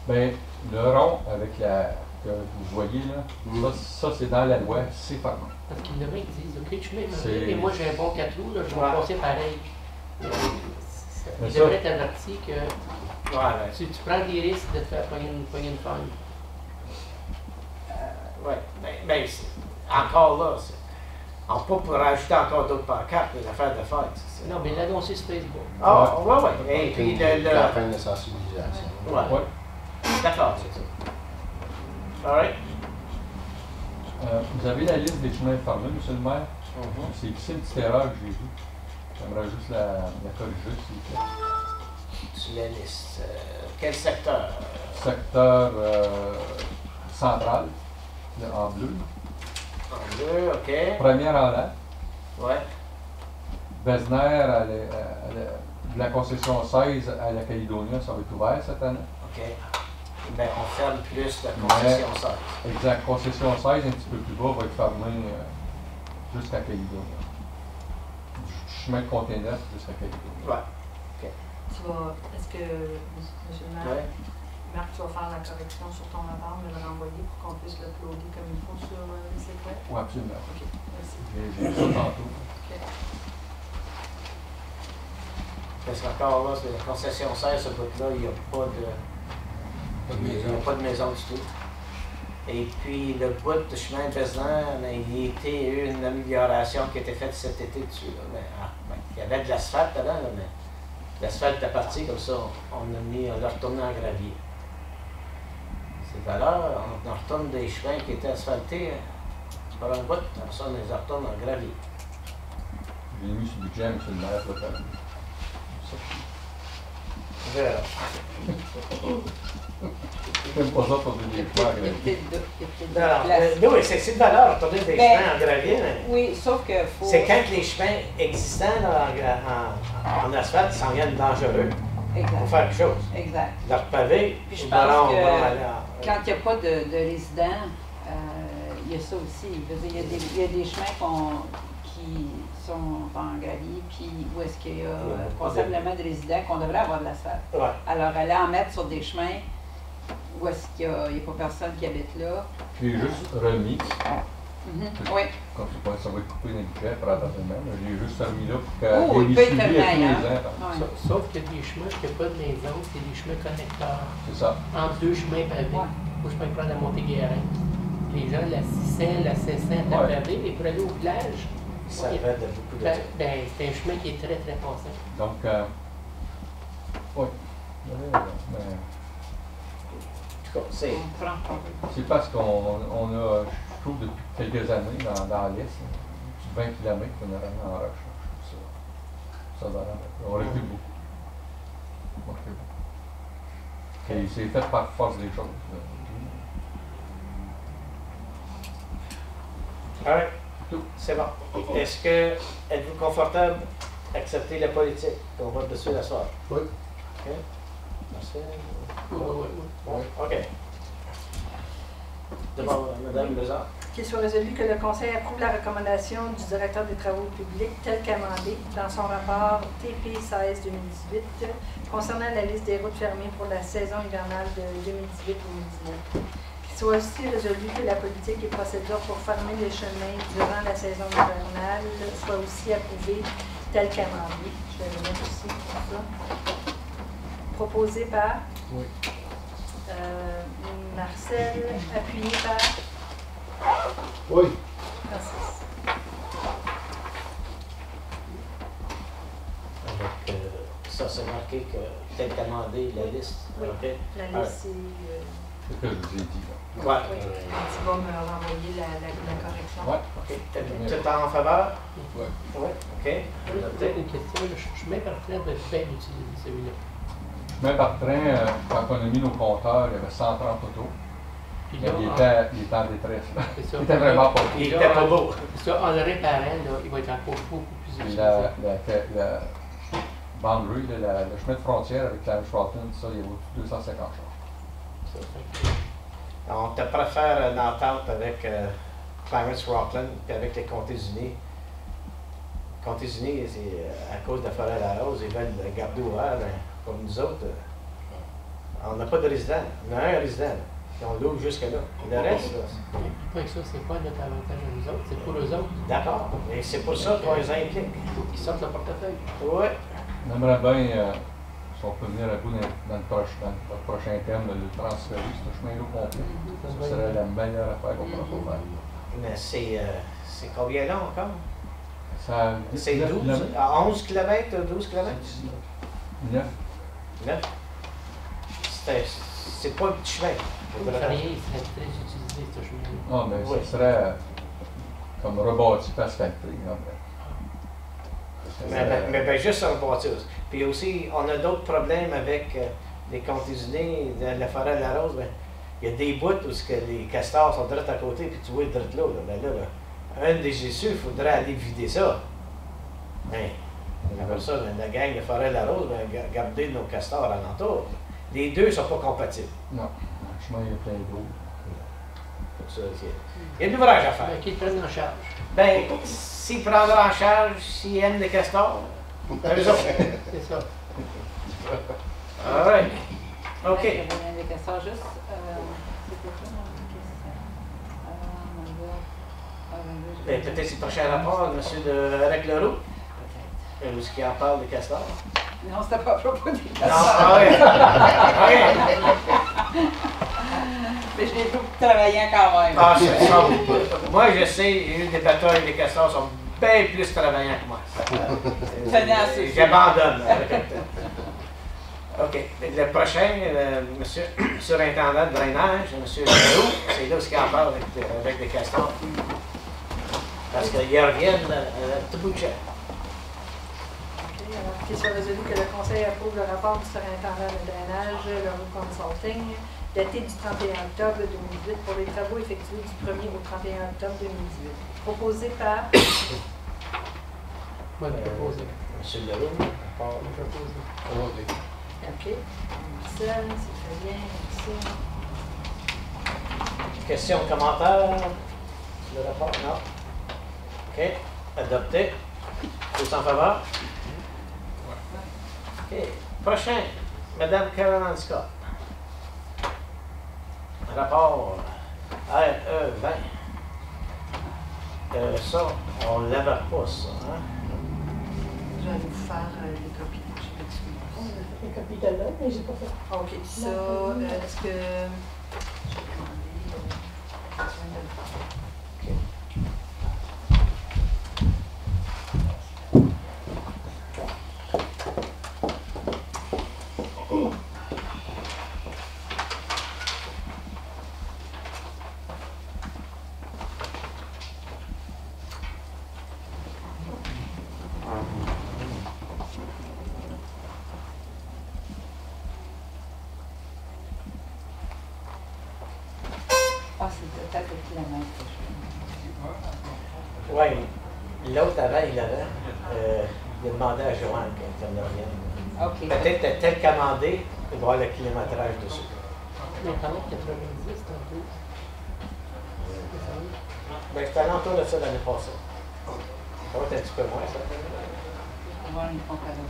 Ben, le rond avec que vous voyez là, ça c'est dans la loi, c'est fermé. Parce qu'il y en a qui disent, OK, le chemin est C'est- fermé, mais moi j'ai un bon 4 roues, là, je vais Ouais. passer pareil. Mais Il ça- devrait être averti que Ouais, tu prends des risques de te faire pogner une faille. ouais. Ben, encore là, on peut pour rajouter encore d'autres pancartes, mais l'affaire de fête. c'est- Non, mais l'annoncer sur Facebook. Ah, ouais. Et puis le. Campagne de sensibilisation. Ouais. Ouais. D'accord, c'est ça. All right. Vous avez la liste des chemins fermés, monsieur le maire? Mhm. C'est ici une petite erreur que j'ai vue. J'aimerais juste la corriger, s'il vous plaît. Tu la listes. Quel secteur? Secteur central, là, en bleu. En bleu, OK. Première en l'air. Ouais. Besner, de la concession 16 à la Caledonia, ça va être ouvert cette année. OK. Ben, on ferme plus la concession 16. Exact. Concession 16, un petit peu plus bas, va être fermée jusqu'à Caledonia. Du chemin de container jusqu'à Caledonia. Ouais. Est-ce que, monsieur le maire, Ouais. Marc, tu vas faire la correction sur ton rapport, me le renvoyer pour qu'on puisse l'uploader comme il faut sur le site web? Oui, absolument. OK, merci. J'ai vu ça tantôt. OK. Parce qu'encore là, c'est la concession 16, ce bout-là, il n'y a pas de. Il n'y a pas de maison du tout. Et puis le bout de chemin de Besner, il y a eu une amélioration qui a été faite cet été dessus. Là. Mais, il y avait de l'asphalte dedans, là, mais l'asphalte est parti comme ça, on l'a retourné en gravier. C'est valeur, on retourne des chemins qui étaient asphaltés par un bout, après ça on les retourne en gravier. J'ai mis sur le budget, monsieur le maire, là, quand même. On verra. J'aime pas ça pour Il y des a points peut-être de Non, la place. mais oui, c'est de valeur, retourner des Ben, chemins en gravier, mais Oui, sauf que faut. c'est quand les chemins existants là, en asphalte s'en viennent dangereux. Il faut Exact. faire quelque chose. Exact. Leur pavé, Puis je ou pense alors, que on va aller en- Quand il n'y a pas de résidents, il y a ça aussi. Je veux dire, il y a des chemins qui sont en gravier, puis où est-ce qu'il y a possiblement de résidents qu'on devrait avoir de l'asphalte. Ouais. Alors, aller en mettre sur des chemins où est-ce qu'il n'y a pas personne qui habite là. J'ai juste remis Oui. Comme c'est pas, ça va être coupé dans le budget probablement. Je l'ai juste remis là pour que Oh, il les peut être suivis à tous terminé, les hein. ans. Ouais. Sauf qu'il y a des chemins qui n'ont pas de maison, c'est des chemins connecteurs. C'est ça. Entre deux chemins pavés. Ouais. Moi, je peux prendre la Montée-Guérin. Les gens de la 600, la 700, la Ouais. pavée, mais pour aller aux plages, Ça va de beaucoup de ben, temps. c'est un chemin qui est très, très passant. Donc, oui. Mais En tout cas, c'est. On prend pas. c'est parce qu'on a, je trouve, depuis quelques années dans l'Est, plus de 20 km qu'on a ramené en roche. Je trouve ça va. On recule beaucoup. On recule beaucoup. Et c'est fait par force des choses. Alright. C'est bon. Est-ce que êtes-vous confortable d'accepter la politique qu'on vote dessus la soirée? Oui. OK. Merci. Oui. Bon, OK. D'abord, Mme Lézard. Qu'il soit résolu que le Conseil approuve la recommandation du directeur des Travaux publics telle qu'amendée dans son rapport TP 16-2018 concernant la liste des routes fermées pour la saison hivernale de 2018-2019. Qu'il soit aussi résolu que la politique et procédure pour fermer les chemins durant la saison hivernale soient aussi approuvées telle qu'amendée. Je vais le mettre aussi pour ça. Proposé par Oui. Marcel, appuyé par Oui. Francis. Avec ça, c'est marqué que tel qu'amendé, la liste. Oui. OK. La liste, c'est... C'est ce que je vous ai dit. Là. Ouais. Oui, tu vas me renvoyer la correction. Ouais. OK. Tout en faveur? Oui. Oui. OK. Peut-être une question, le chemin par train va bien utiliser celui-là. Chemin par train, quand on a mis nos compteurs, il y avait 130 autos. Puis Mais là, il était en détresse. Là. c'est ça. Il était vraiment pas Il beau. était pas beau. Ça, en le réparant, là, il va être encore beaucoup plus Puis utilisé. la boundary, là, le chemin de frontière avec la Rockland, ça, il vaut 250 chars. On te préfère une entente avec Clarence Rockland et avec les Comtés-Unis. Les Comtés-Unis, c'est à cause de la forêt la Rose, ils veulent le garder ouvert. Ben, comme nous autres, on n'a pas de résident. On a un résident. Puis on l'ouvre jusque-là. Le reste, là, Pas que ça, c'est pas notre avantage à nous autres, c'est pour eux autres. d'accord. Et c'est pour ça qu'on les implique. Ils sortent le portefeuille. Oui. On aimerait bien, si on peut venir à bout dans le prochain terme, de le transférer, ce chemin-là au complet. Ce serait la meilleure affaire qu'on pourrait faire. Mais c'est combien là encore? Ça, C'est 12, à 11 km, 12 km? 9. 9. C'est pas un petit chemin. Pour le ferrier, il serait très utilisé, ce chemin-là. Ah, mais Oui. ce serait comme rebâti par asphalté. Mais ben, juste sur le bâtisse. Puis aussi, on a d'autres problèmes avec les Comtés-Unis, de la forêt de la Rose. Ben, il y a des bouts où que les castors sont direct à côté, puis tu vois direct là. Ben là, un des issues, il faudrait aller vider ça. Mais après ça, ben, la gang de forêt de la Rose, ben, garder nos castors alentour. Les deux ne sont pas compatibles. Non, le chemin est plein d'eau. Pour ça, il y a de l'ouvrage à faire. Ben, qu'ils prennent en charge. Ben, s'ils prendraient en charge, s'ils aiment les castors, eux autres. C'est ça. All right. OK. Il y avait un indicateur juste. C'était quoi la question? Oh my God. Ben, peut-être c'est le prochain rapport, M. de Eric Leroux, Peut-être. où ce qui en parle des castors. Non, c'était pas à propos des Non, castors. ah ouais. OK. Mais je l'ai beaucoup travaillant quand même. Ah, c'est ça. Moi, je sais, les batailles et les castors sont bien plus travaillants que moi. Tenace. J'abandonne avec le temps. OK. Le prochain, monsieur surintendant de drainage, M. Leroux, c'est là où il en parle avec des castors. Parce qu'ils reviennent à tout bout de champ. Alors, qu'il soit résolu que le Conseil approuve le rapport du surintendant de drainage, le Route Consulting, daté du 31 octobre 2018 pour les travaux effectués du 1er au 31 octobre 2018. Proposé par Moi, je propose. M. Leroux, rapport. Moi, je propose. OK. Marcel, c'est très bien. Merci. Questions, commentaires sur le rapport? Non? OK. Adopté. Tous en faveur? OK. Prochain, Mme Caroline Scott. Rapport RE 20. Ça, on ne l'avait pas, ça. Hein? Je vais vous faire des copies. Je m'excuse. On a fait des copies de là, mais j'ai pas fait. OK. Ça, est-ce que... Je vais demander... Ah, c'est peut-être le kilomètre que je fais. Oui. L'autre avant, il a demandé à Joanne qu'elle ne revienne. OK. Peut-être tel commandé, il va avoir le kilométrage dessus. Mais pendant 90, tantôt. Ben, c'était alentour de ça l'année passée. Ça va être un petit peu moins, ça. On va avoir une comparaison.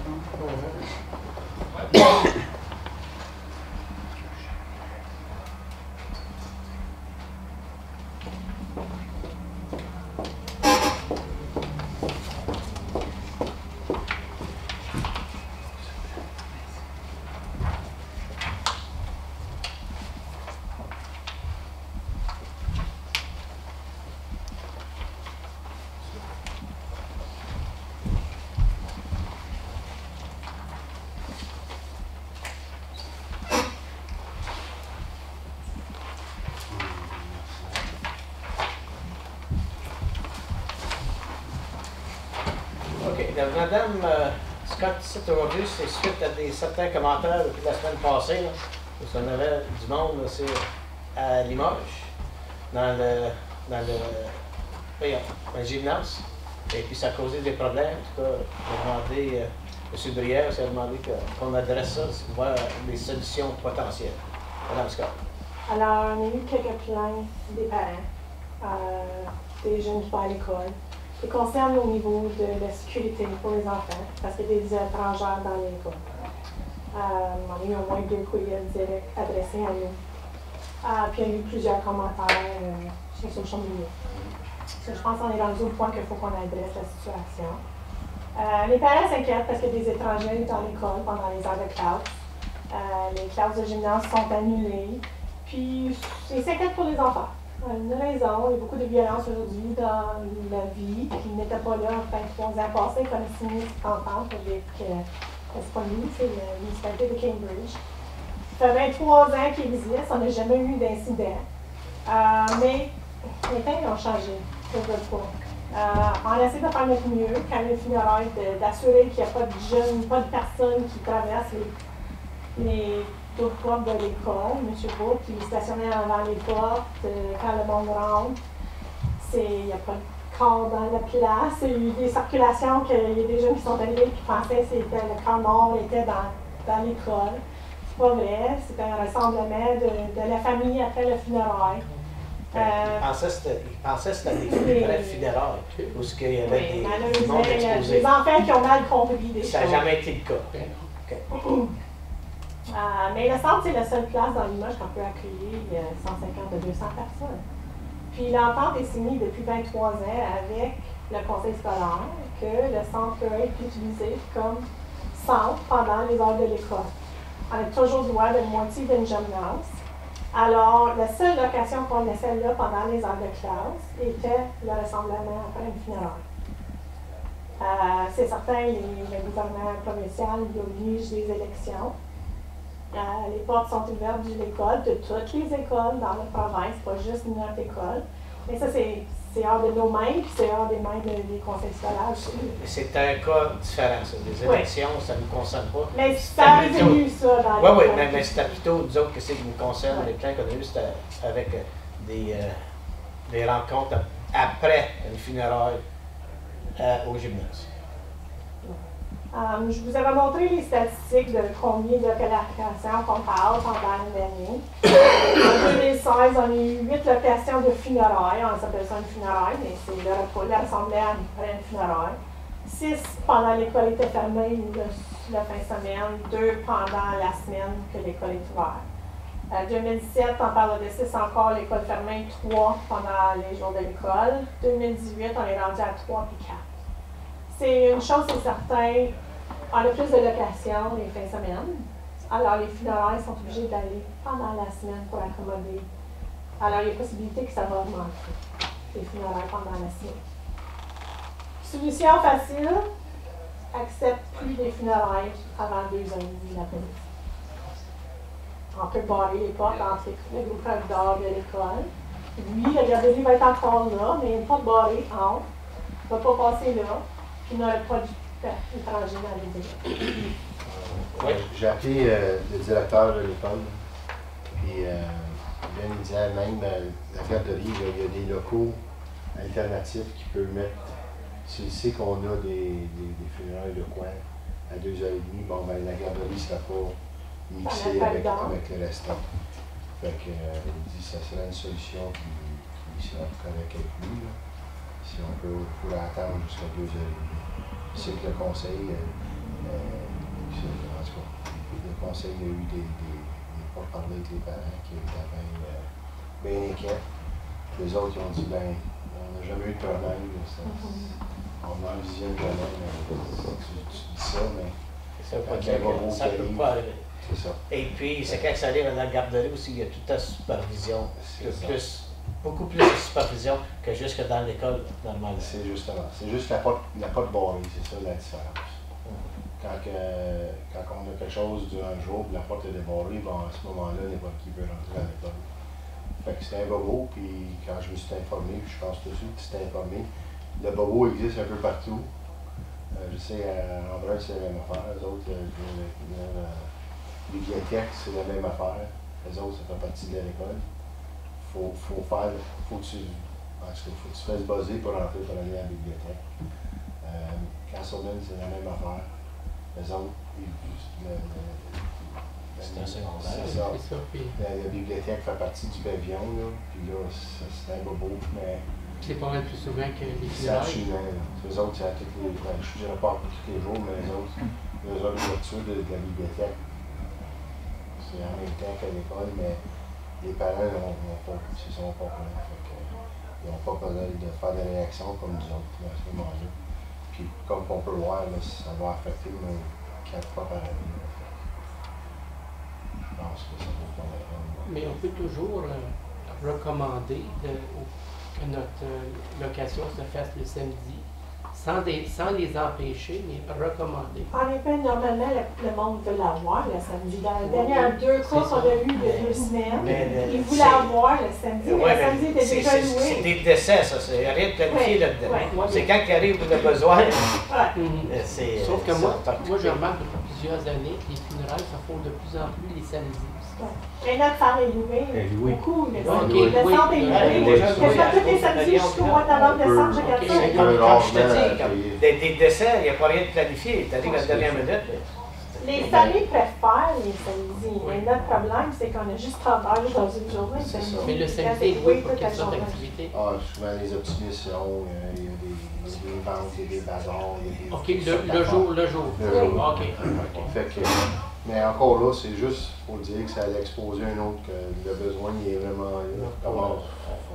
Madame Scott, ici aujourd'hui, c'est suite à certains commentaires depuis la semaine passée. Là, parce qu'on avait du monde là, c'est à Limoges, dans le gymnase. Et puis ça a causé des problèmes. En tout cas, j'ai demandé, M. Brière s'est demandé qu'on adresse ça, voir des solutions potentielles. Madame Scott. Alors, on a eu quelques plaintes des parents, des jeunes qui vont à l'école. qui concerne au niveau de la sécurité pour les enfants, parce qu'il y a des étrangères dans l'école. On a eu au moins 2 courriels directs adressés à nous. Puis il y a eu plusieurs commentaires sur social media. Je pense qu'on est rendu au point qu'il faut qu'on adresse la situation. Les parents s'inquiètent parce qu'il y a des étrangers dans l'école pendant les heures de classe. Les classes de gymnase sont annulées. Puis ils s'inquiètent pour les enfants. Une raison, il y a beaucoup de violence aujourd'hui dans la vie, qui n'était pas là en 23 ans passés, qu'on a signé cette entente avec, c'est pas nous, c'est la municipalité de Cambridge. Ça fait 23 ans qu'il existe, on n'a jamais eu d'incident. Mais les temps ont changé, je ne veux pas. On essaie de faire notre mieux quand les funérailles, d'assurer qu'il n'y a pas de jeunes, pas de personnes qui traversent les toutes portes de l'école. M. Beau qui est stationné avant les portes quand le monde rentre. Il n'y a pas de corps dans la place. Il y a eu des circulations qu'il y a des jeunes qui sont arrivés qui pensaient que le corps mort était dans l'école. C'est pas vrai. C'était un rassemblement de la famille après le funérail. Il pensait que c'était des vrais funérailles, où il y avait des mondes exposés. Des enfants qui ont mal compris des choses. Ça n'a jamais été le cas. Okay. Mais le centre, c'est la seule place dans Limoges qu'on peut accueillir 150 à 200 personnes. Puis l'entente est signée depuis 23 ans avec le conseil scolaire que le centre peut être utilisé comme centre pendant les heures de l'école. On a toujours le droit de moitié d'une gymnase. Alors, la seule location qu'on laissait là pendant les heures de classe était le rassemblement après une funéraille. C'est certain, le gouvernement provincial oblige des élections. Les portes sont ouvertes de l'école, de toutes les écoles dans la province, pas juste notre école. Mais ça, c'est hors de nos mains, puis c'est hors des mains des conseils scolaires. C'est un cas différent, ça. Les élections, ça ne nous concerne pas. Mais ça a revenu, ça, dans Oui, mais c'était plutôt, nous autres, que c'est qui nous concerne. Les plans qu'on a eus, c'était avec des rencontres après une funéraille au gymnase. Je vous avais montré les statistiques de combien de locations qu'on parle pendant une année. En 2016, on a eu 8 locations de funérailles. On s'appelle ça une funéraille, mais c'est le rassemblement après une funéraille. 6 pendant l'école était fermée la fin de semaine, 2 pendant la semaine que l'école est ouverte. 2017, en parle de 6 encore, l'école fermée, 3 pendant les jours de l'école. 2018, on est rendu à 3 puis 4. C'est une chose, c'est certain, on a plus de locations les fins de semaine. Alors, les funérailles sont obligés d'aller pendant la semaine pour accommoder. Alors, il y a possibilité que ça va augmenter, les funérailles pendant la semaine. Solution facile, accepte plus des funérailles avant 2h30 l'après-midi. On peut barrer les portes entre le groupe corridor de l'école. Oui, la garderie va être encore là, mais une porte barrée entre, ne va pas passer là, puis il n'y aura pas d'étranger dans les écoles. J'ai appelé le directeur de l'école, puis il me disait même la garderie, là, il y a des locaux alternatifs qui peuvent mettre. Tu sais qu'on a des funérailles de coin à 2h30, bon ben la garderie ne sera pas mixée avec le restant. Fait que il dit que ça serait une solution qui serait correcte avec lui. Là. Si on pourrait attendre jusqu'à 2h30. C'est que le conseil, en tout cas, le conseil a eu des porte-parler avec les parents qui étaient bien inquiets. Les autres ils ont dit ben on n'a jamais eu de problème. On n'envisionne jamais, mais tu dis ça, mais ça ne peut pas arriver. C'est ça. Et puis, c'est quand ça arrive à la garderie aussi, il y a toute la supervision. Beaucoup plus de supervision que jusque dans l'école normale. C'est justement. C'est juste la porte barrée, c'est ça la différence. Quand on a quelque chose durant le jour, puis la porte est débarrée, bon, à ce moment-là, n'importe qui peut rentrer à l'école. Fait que c'était un bobo, puis quand je me suis informé, puis je pense tout de suite que c'était informé, le bobo existe un peu partout. Je sais, à Embrun, c'est la même affaire. Les autres, la bibliothèque, c'est la même affaire. Les autres, ça fait partie de l'école. Faut que tu fasses buzzer pour rentrer pour aller à la bibliothèque. Castleman, c'est la même affaire. Les autres, c'est un secondaire. C'est ça. La bibliothèque fait partie du pavillon, là. Puis là, c'est un bobo, mais. C'est pas mal plus souvent que les C'est funérailles. Les autres, c'est à tous les jours. Je ne dirais pas tous les jours, mais les autres ouvertures de la bibliothèque, c'est en même temps qu'à l'école, mais les parents ne sont pas pleins. Ils n'ont pas besoin de faire des réactions comme nous autres à ce moment-là. Puis, comme on peut voir, là, ça va affecter nos 4 fois par année. Je pense que ça vaut pas la peine. Mais on peut toujours recommander que notre location se fasse le samedi, sans les empêcher, mais recommander. En effet, normalement, le monde veut l'avoir le samedi. Dans les dernières 2 courses qu'on a eues de 2 semaines, ils voulaient avoir le samedi, mais le samedi était déjà loué. C'est des décès, ça. Il n'y a rien de planifié là-dedans. C'est quand il arrive le besoin. Sauf que moi, je remarque depuis plusieurs années que les funérailles se font de plus en plus les samedis. Mais notre salle est louée. Beaucoup. Le centre est loué. Quasiment tous les samedis jusqu'au mois de novembre, décembre, je regarde ça. Comme je te dis, des décès, il n'y a pas rien de planifié. Tu arrives à la dernière minute. Les familles préfèrent les samedis. Mais notre problème, c'est qu'on a juste 30 heures dans une journée. Mais le samedi est loué pour quelle sorte d'activité? Souvent les optimisations, il y a des ventes, il y a des bazars, il y a des... OK, le jour. OK. Fait que, mais encore là, c'est juste pour dire que ça allait exposer un autre, que le besoin il est vraiment là. Comment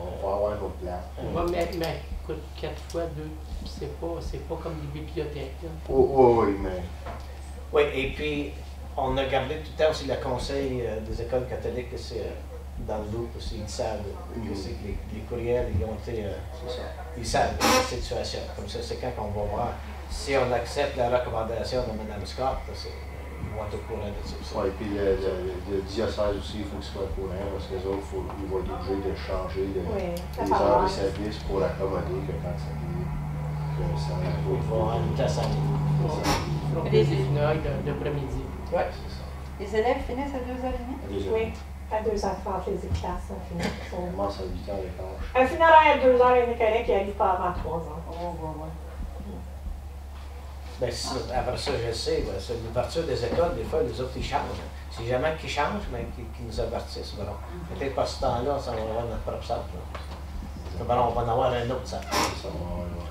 on va avoir notre place. Mais écoute, 4 fois 2, c'est pas comme les bibliothèques. Oui, mais... Oui, et puis on a gardé tout le temps aussi le conseil des écoles catholiques, c'est dans le loop aussi, ils savent que les courriels, ils ont été, ils savent la situation. Comme ça, c'est quand on va voir si on accepte la recommandation de Mme Scott, ils vont être au courant de ça. Oui, puis le diocèse aussi, il faut qu'il soit au courant, parce que les autres, ils vont être obligés de changer les heures de service pour accommoder que quand ça arrive, que ça ils vont en place à des funérailles d'après-midi. Oui, c'est ça. Les élèves finissent à 2h30? Oui, à 2h30, les classes. On commence à 8h15. Un funéraire à 2h, il y en a collègues qui n'arrivent pas avant 3h. Ben, après ça, je sais, ben, c'est l'ouverture des écoles, des fois, les autres, ils changent. Si jamais qu'ils changent, mais qu'ils nous avertissent. Bon. Peut-être par ce temps-là, ça va avoir notre propre centre. On va en avoir un autre centre.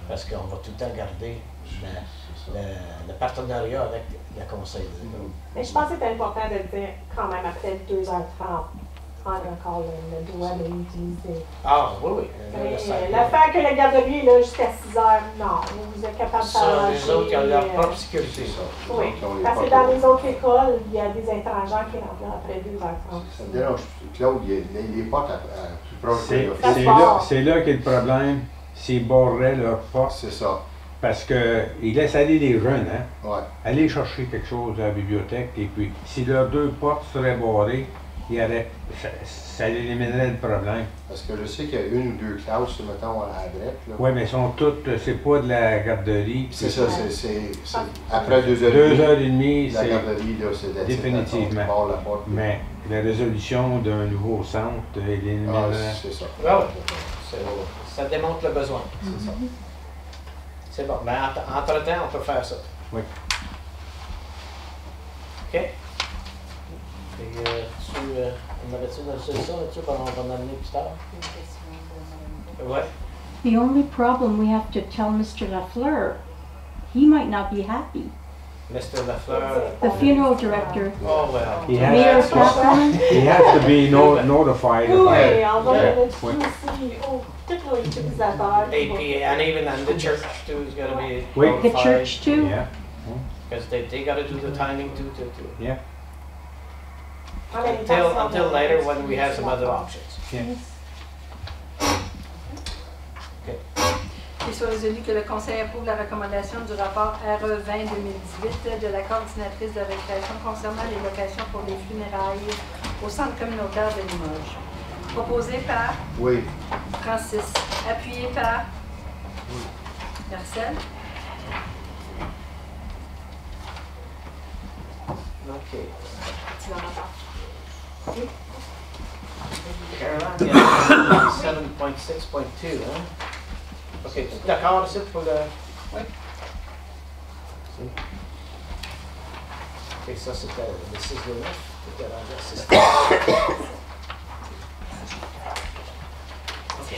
Parce qu'on va tout le temps garder le partenariat avec le conseil des écoles. Mais je pense que c'est important de le dire quand même après 2h30. prendre encore le droit de l'utiliser. Ah, oui, oui. L'affaire que la garderie est là jusqu'à 6 heures, non. Vous êtes capable de Ça, les autres, ils ont leur propre sécurité. Oui, parce que dans les autres écoles, il y a des étrangers qui rentrent là après 2h30. Ça me dérange. Claude, les portes plus proches de C'est là qu'est le problème. S'ils barraient leur porte. C'est ça. Parce qu'ils laissent aller les jeunes, hein? Ouais. Aller chercher quelque chose à la bibliothèque, et puis si leurs 2 portes seraient barrées, ça éliminerait le problème. Parce que je sais qu'il y a 1 ou 2 classes, mettons, à la drette. Oui, mais elles sont toutes, c'est pas de la garderie. C'est ça, c'est après 2h30. 2h30, la garderie, là, c'est définitivement. La porte. Mais la résolution d'un nouveau centre éliminerait. C'est ça. Ah, oui. Ça démontre le besoin. C'est ça. C'est bon. Ben, entre-temps, on peut faire ça. Oui. OK. Et on avait-tu une solution là-dessus qu'on va en amener plus tard? Ouais. The only problem we have to tell Mr. Lafleur, he might not be happy. Mr. Lafleur. The funeral director. Oh, well. Mayor Kaplan. He has to be notified. Oui, on va le mettre aussi tous les utilisateurs. And even the church too is going to be Wait. The church too? Yeah. because they got to do the timing too. Yeah. Until later when we have some other options. Yeah. Il soit résolu que le Conseil approuve la recommandation du rapport RE 20-2018 de la coordinatrice de récréation concernant les locations pour les funérailles au centre communautaire de Limoges. Proposé par Francis, appuyé par Marcel. OK. Tu l'as encore. Caroline, 7.6.2, hein? OK, tu es d'accord ici pour le... Oui. OK, ça c'était le 6 de 9. C'était rendu à 6 de 9. OK.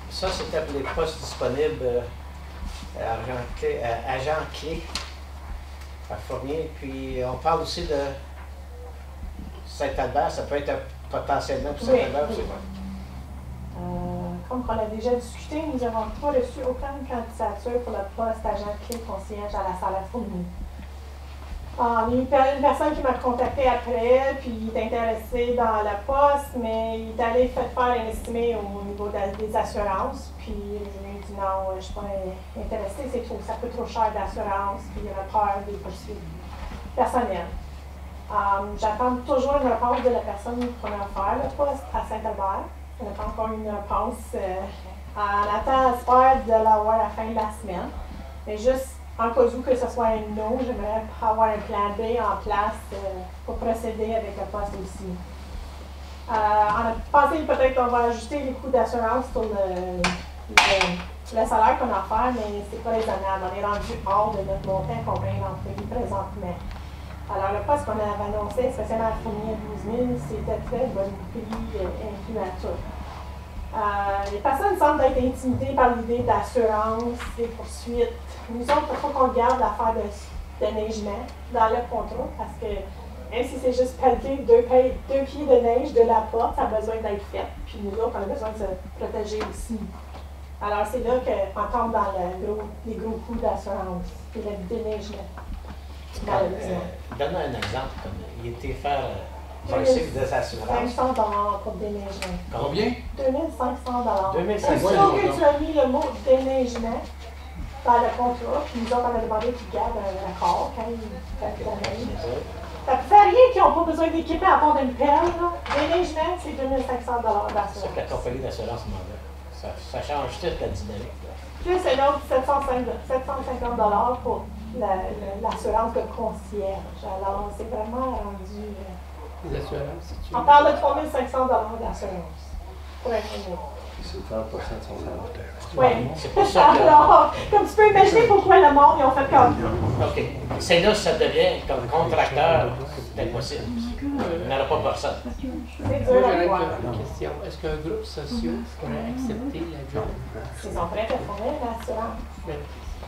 Ça, c'était pour les postes disponibles à agent clé à Fournier. Puis on parle aussi de Saint-Albert. Ça peut être potentiellement pour Saint-Albert aussi. Comme on a déjà discuté, nous n'avons pas reçu aucune candidature pour le poste agent clé concierge à la salle à Fournier. Il y a une personne qui m'a contacté après, puis il est intéressé dans le poste, mais il est allé faire un estimé au niveau des assurances, puis je lui ai dit non, je ne suis pas intéressée, ça coûte trop cher d'assurance, puis il a peur des poursuites personnelles. J'attends toujours une réponse de la personne qui va faire le poste à Saint-Albert. On n'a pas encore une réponse. On attend espoir de l'avoir à la fin de la semaine, mais juste en cas où que ce soit un non, j'aimerais avoir un plan B en place pour procéder avec le poste aussi. On a pensé peut-être qu'on va ajuster les coûts d'assurance sur le salaire qu'on a offert, mais c'est pas raisonnable. On est rendu hors de notre montant qu'on paye l'entreprise présentement. Alors, le poste qu'on avait annoncé, spécialement à Fournier à 12 000, c'était très bon prix inclus à tout. Les personnes semblent être intimidées par l'idée d'assurance, des poursuites. Nous autres, il faut qu'on garde l'affaire de neigement dans le contrat parce que même si c'est juste pelleter 2 pieds de neige de la porte, ça a besoin d'être fait. Puis nous autres, on a besoin de se protéger aussi. Alors, c'est là qu'on tombe dans les gros coûts d'assurance et le déneigement. Donne-moi un exemple. Il était faire aussi des assurances. 500 $ pour déneigement. Combien? 2500 $. 2500 $. C'est sûr que tu as mis le mot déneigement dans le contrat, puis nous autres, on a demandé qu'ils gardent un accord quand ils font la neige. Ça ne fait rien qu'ils n'ont pas besoin d'équipement à part d'une pelle. Déneigement, c'est 2500 $ d'assurance. C'est ce que la compagnie d'assurance demandait. Ça change toute la dynamique. Plus c'est l'autre 750 $ pour l'assurance de concierge. Alors, c'est vraiment rendu... Les assurances, on parle de 3500 $ d'assurance pour un réseau. C'est 30% de son salaire. Oui. Alors, comme tu peux imaginer pourquoi le monde, ils ont fait comme... OK. C'est là que ça devient comme contracteur, c'est impossible. Il n'y en a pas personne. C'est Moi, dur à j'aurais voir. une question. Est-ce qu'un groupe social pourrait accepter la job? Ils sont prêts à fournir l'assurance. Mais,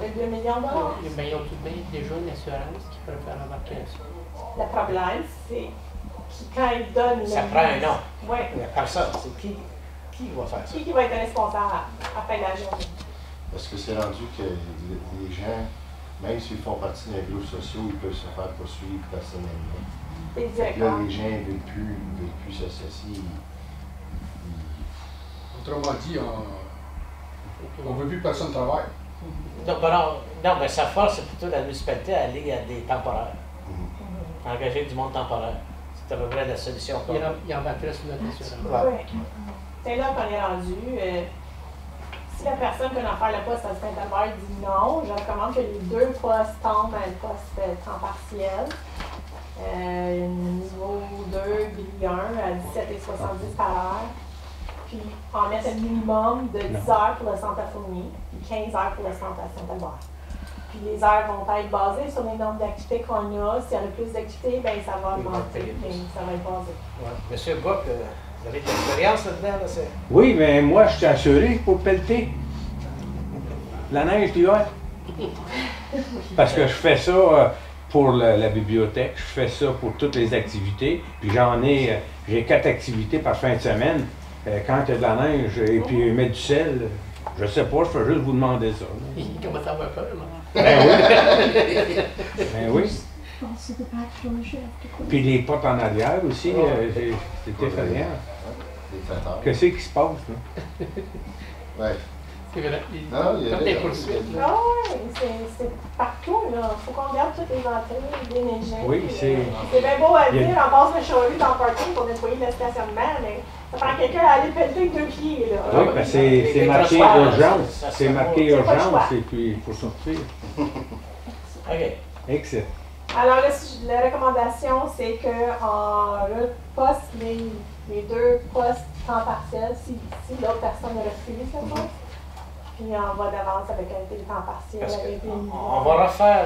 Avec 2 millions de dollars. ben, ils ont tout de même déjà une assurance qui pourrait faire embarquer ça. Le problème, c'est que quand ils donnent Ça prend un nom. Oui. Il n'y a personne. C'est qui va faire ça? Qui va être responsable à la fin de la journée? Parce que c'est rendu que les gens, même s'ils font partie d'un groupe social, ils peuvent se faire poursuivre personnellement. Fait que là, Exactement. les gens ne veulent plus s'associer. Autrement dit, on ne veut plus que personne travaille. Non, mais sa force, c'est plutôt la municipalité à aller à des temporaires. Engager du monde temporaire. C'est à peu près la solution. Il embarquerait sur notre assurance. Oui. C'est là qu'on est rendu. Si la personne qui a offert le poste à Saint-Albert dit non, je recommande que les 2 postes tombent à un poste temps partiel. Niveau 2, grille 1 à 17,70 par heure. Puis en mettre un minimum de 10 heures pour le centre à Fournier, puis 15 heures pour le centre à Saint-Albert. Puis les heures vont être basées sur les nombres d'activités qu'on a. S'il y en a plus d'activités, bien ça va augmenter, puis ça va être basé. Ouais. Monsieur Bock, vous avez de l'expérience là-dedans? Là, Oui, mais moi, je suis assuré pour pelleter la neige d'hiver. Parce que je fais ça pour la bibliothèque, je fais ça pour toutes les activités. Puis j'ai 4 activités par fin de semaine. Quand il y a de la neige et puis mettre du sel, je sais pas, je peux juste vous demander ça. Il commence à avoir peur, là. Ben oui. Ben oui. Also the back doors you have to close. Puis les portes en arrière aussi, c'est effrayant. Les traiteurs. Qu'est-ce qui se passe, là? Ouais. C'est vrai. Non, il y a Comme des- des poursuites, là. Ah oui, c'est partout, là. Il faut qu'on regarde toutes les entrées, les neigées. Oui, c'est... C'est bien beau à Il y a- dire, on passe le charrue dans le parking pour nettoyer le stationnement, mais ça prend quelqu'un à aller pelleter avec 2 pieds, là. Oui, ben c'est marqué trottoirs, urgence. ça C'est se marqué voit. C'est pas le urgence choix. et puis il faut sortir. OK. Excellent. Alors, la recommandation, c'est que le poste, les 2 postes temps partiel, si l'autre personne refuse le poste, puis on va d'avance avec un temps partiel. Parce avec qu'on va refaire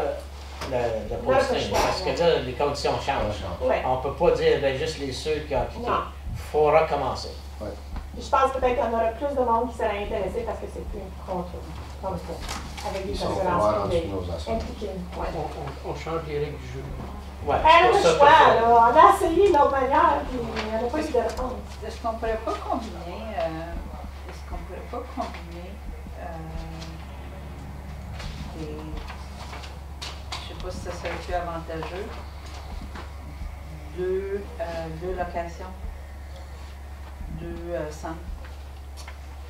le posting, choix, parce que là, les conditions changent. Ouais. On ne peut pas dire ben, juste les ceux qui ont quitté. Non. Il faut recommencer. Puis je pense peut-être qu'il y en aura plus de monde qui serait intéressé parce que c'est plus contre comme ça, avec des Ils sont assurances ouverts en privées. dessous de nos assurances. Impliquées. Ouais. On change les règles du jeu. Ouais, Ben, c'est le pour ça choix, que- là. On a essayé de l'autre manière, puis il n'y en a pas eu de réponse. Est-ce qu'on pourrait pas combiner, des, je sais pas si ça serait plus avantageux, deux locations, 2 centres.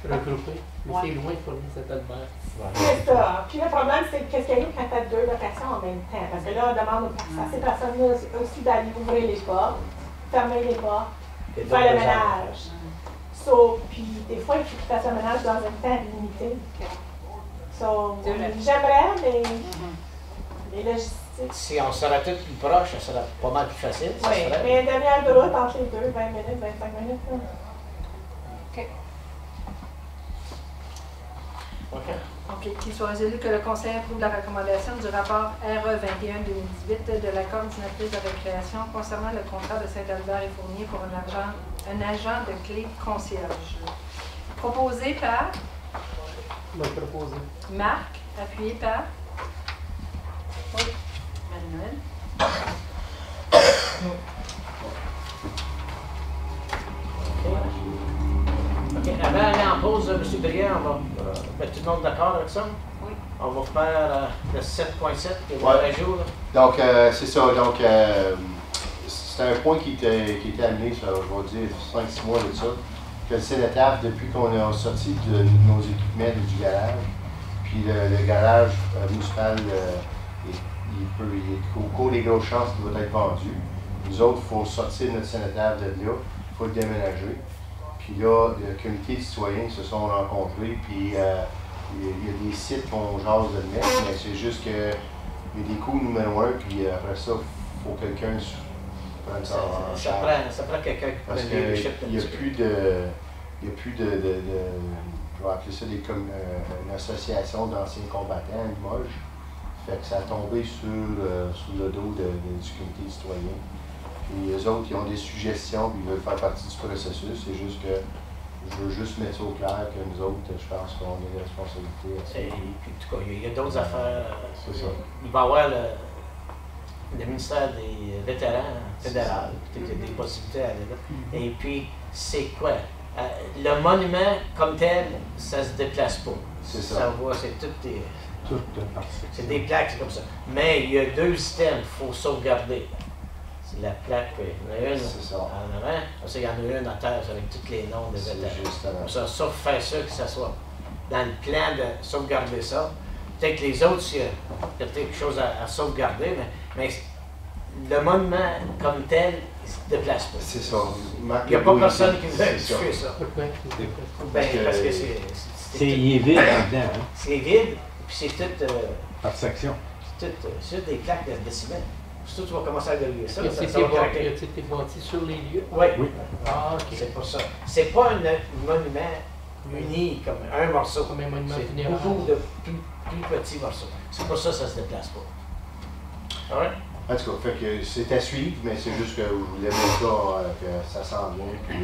Regrouper. Mais Ouais. c'est loin de fournir cet albert. C'est ça. Puis le problème, c'est qu'est-ce qui arrive quand tu as 2 locations en même temps? Parce que là, on demande à ces personnes-là aussi d'aller ouvrir les portes, fermer les portes, Et faire le d'autres ménage. So, puis des fois, il faut que tu fasses le ménage dans un temps limité. So, C'est vrai. j'aimerais, mais les logistiques. Si on serait tous plus proches, ça serait pas mal plus facile. Ça Oui, serait- mais une demi-heure de route entre les deux, 20 minutes, 25 minutes. Là. OK. OK. Qu'il soit résolu que le Conseil approuve la recommandation du rapport RE 21-2018 de la coordinatrice de récréation concernant le contrat de Saint-Albert et Fournier pour un agent de clé concierge. Proposé par On va le proposer. Marc, appuyé par Manuel? OK. Avant d'aller en pause, M. Briand, on va mettre tout le monde d'accord avec ça? Oui. On va faire le 7.7 qui est Ouais. le jour. Donc, c'est ça. Donc, c'est un point qui était amené, ça, je vais dire, 5-6 mois de ça, que le Cénotaphe, depuis qu'on est sorti de nos équipements du garage, puis le garage municipal, il est au cours des grosses chances qu'il va être vendu. Nous autres, il faut sortir notre Cénotaphe de là, il faut le déménager. Puis là, le comité de citoyens se sont rencontrés, puis il y a des sites qu'on jase de le mettre, mais c'est juste que il y a des coûts numéro 1, puis après ça, il faut quelqu'un prenne ça en charge. Ça prend quelqu'un qui Parce prenne qu'il le leadership n'y a là-dessus. plus de. Il y a plus de je vais appeler ça une association d'anciens combattants à Limoges. Fait que ça a tombé sur le dos du comité citoyen. Puis eux autres, ils ont des suggestions, puis ils veulent faire partie du processus. C'est juste que je veux juste mettre ça au clair que nous autres, je pense qu'on a des responsabilités. Et puis, en tout cas, il y a d'autres affaires. C'est ça. Il va y avoir le ministère des vétérans fédéral. Peut-être qu'il y a des possibilités à aller là. Et puis, c'est quoi? Le monument comme tel, ça se déplace pas. C'est ça. Ça voit, c'est tout des. C'est des plaques, c'est comme ça. Mais il y a deux systèmes qu'il faut sauvegarder. C'est la plaque, il y en a une en avant, après il y en a une à terre avec tous les noms des vétérans. Comme ça, faire ça, que ça soit dans le plan de sauvegarder ça. Peut-être que les autres, il y a peut-être quelque chose à sauvegarder, mais le monument comme tel, il ne se déplace pas. C'est ça. Il n'y a pas personne qui veut tuer ça. Ben, parce que il est vide là-dedans. Hein? C'est vide, puis c'est tout. Par section. C'est tout des plaques de ciment. Surtout, tu vas commencer à verrouiller ça. C'était bâti sur les lieux. Oui. Ah, ok. C'est pour ça. C'est pas un monument uni comme un morceau. Comme un monument c'est funéraire. beaucoup de plus petits morceaux. C'est pour ça que ça se déplace pas. Alright? En tout cas, fait que c'est à suivre, mais c'est juste que je voulais mettre ça, que ça s'en vient, puis que...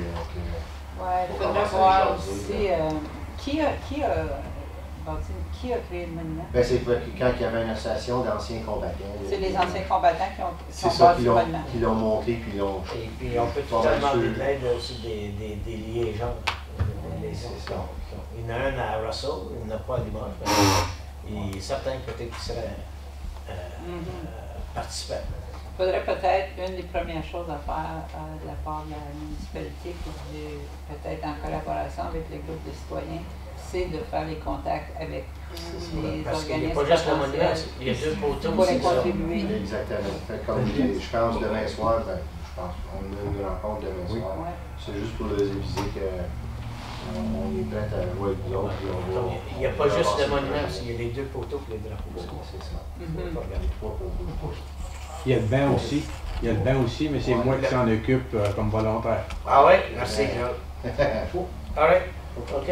Ouais, il faudrait voir aussi qui a créé le monument. Ben, c'est quand il y avait une association d'anciens combattants. C'est les anciens combattants qui ont bâti le monument. Qui l'ont monté, puis ils l'ont... Et puis on peut tout demander de l'aide aussi des liaisons. Il y en a un à Russell, il n'y en a pas à Limoges. Il est certain peut-être qu'il serait participant. Il faudrait peut-être, une des premières choses à faire de la part de la municipalité, peut-être en collaboration avec le groupe de citoyens, c'est de faire les contacts avec les parce qu'il n'y a organismes pas juste le monument, il y a deux poteaux pour aussi. les contribuer. Exactement. Fait comme je pense demain soir, ben, je pense qu'on a une rencontre demain soir. Ouais. C'est juste pour les aviser que on est prêt à jouer avec vous autres. Puis on va, il n'y a pas juste le monument, il y a les deux poteaux et les drapeaux. C'est ça. Mhm. Faut regarder trois poteaux. Il y a le bain aussi. Il y a le bain aussi, mais c'est moi qui s'en occupe comme volontaire. Ah oui, merci. All right. OK.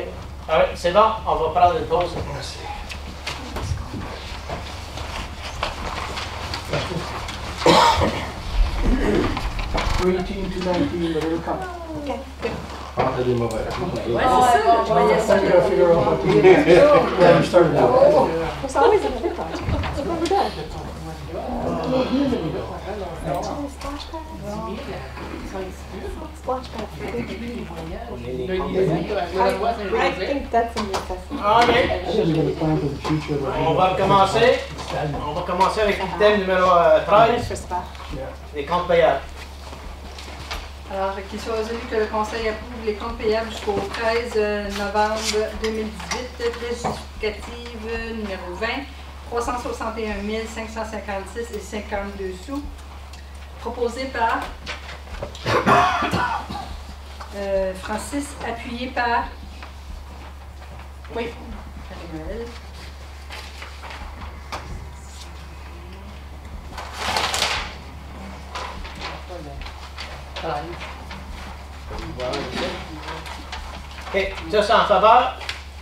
All right, c'est bon, on va prendre une pause. Merci. 18 to 19, but it'll come. Entre des mauvais. Ouais, c'est ça. Je voyais ça. I gotta figure out what to do. Yeah, we started out. It's always a good project. It's never done. Splash pad? Splash pad for big. I think that's a necessity. OK. I think we got a plan for the future. On va commencer. On va commencer avec le thème numéro 13, For splash. les comptes payables. Alors, qu'il soit résolu que le Conseil approuve les comptes payables jusqu'au 13 novembre 2018, pièce justificative numéro 20, 361 556 et 52 sous, proposé par Francis, appuyé par... Oui, Marie-Noël. OK, ça c'est en faveur.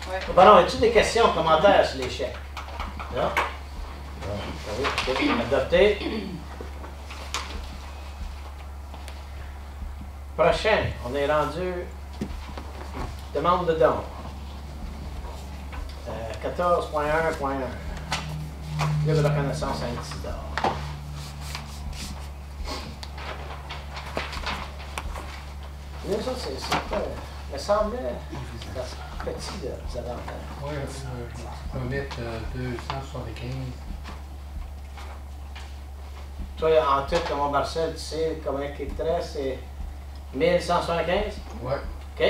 Ouais. Bon, non, as-tu des questions, commentaires sur les chèques? Non? Non. OK, adopté. Prochain, on est rendu demande de don. 14.1.1. Livre de reconnaissance à Isidore. Là, ça, me semblait petit de avantages. Oui, on va mettre 275. Toi, en tout, comme Marcel, tu sais combien il te reste, c'est 1175? Oui. OK.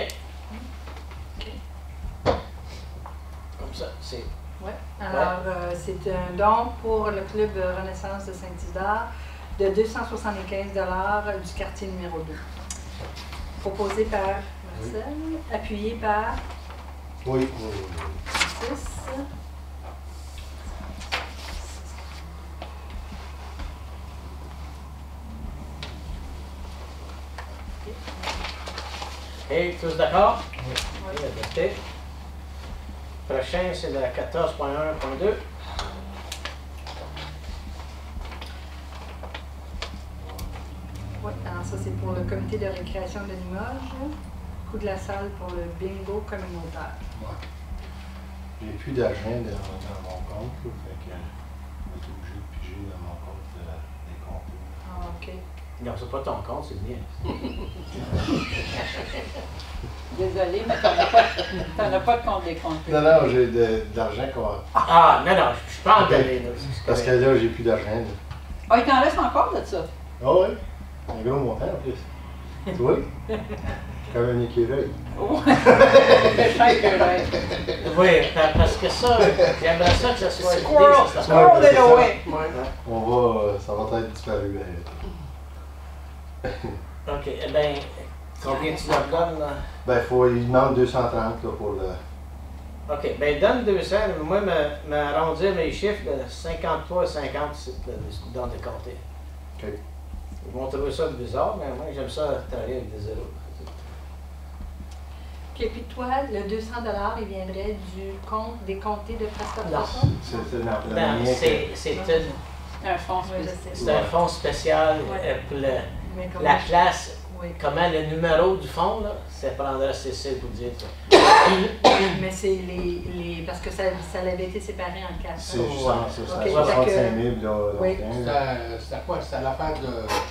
Comme ça, c'est... Ouais. Alors, c'est un don pour le Club Renaissance de Saint-Isidore de 275 $ du quartier numéro 2. Proposé par Marcel, appuyé par Oui. Francis. OK, tous d'accord? Oui. Adopté. Prochain, c'est le 14.1.2. ça, c'est pour le comité de récréation de Limoges. Coût de la salle pour le bingo communautaire. Ouais. J'ai plus d'argent dans mon compte, là, fait que je suis obligé de piger dans mon compte des comptes. Ah, OK. Non, c'est pas ton compte, c'est le mien. Désolé, mais t'en as pas de compte des comptes. Non, non, j'ai de l'argent qu'on. Ah, non, non, je suis pas en donné, là. Parce que là, j'ai plus d'argent. Là. Ah, il t'en reste encore de ça? Ah oui? Un gros montant en plus. Tu vois? Comme un écureuil. Oui, parce que ça, j'aimerais ça que ça soit Squirrel, ça squirrel it away. On va, ça va être disparu. OK, eh bien, combien tu leur donnes, là? Ben, il demande 230 là, pour le. OK, bien, donne 200. Moi, m'arrondir mes chiffres de 53 à 50, c'est dans des comptés. OK. Ils vont trouver ça bizarre, mais moi, j'aime ça travailler avec des zéros. OK, puis toi, le 200 il viendrait du compte des comtés de prestation? Non, c'est un fonds Oui, je spécial. sais. c'est un fonds spécial Ouais. pour Mais comment la je- classe. Oui. Comment le numéro du fonds, là, ça prendra Cécile pour dire ça. Mais c'est les parce que ça avait été séparé en quatre. C'est hein? juste ça. Ok, 65 000 fait là. Oui. C'était quoi? C'était l'affaire de.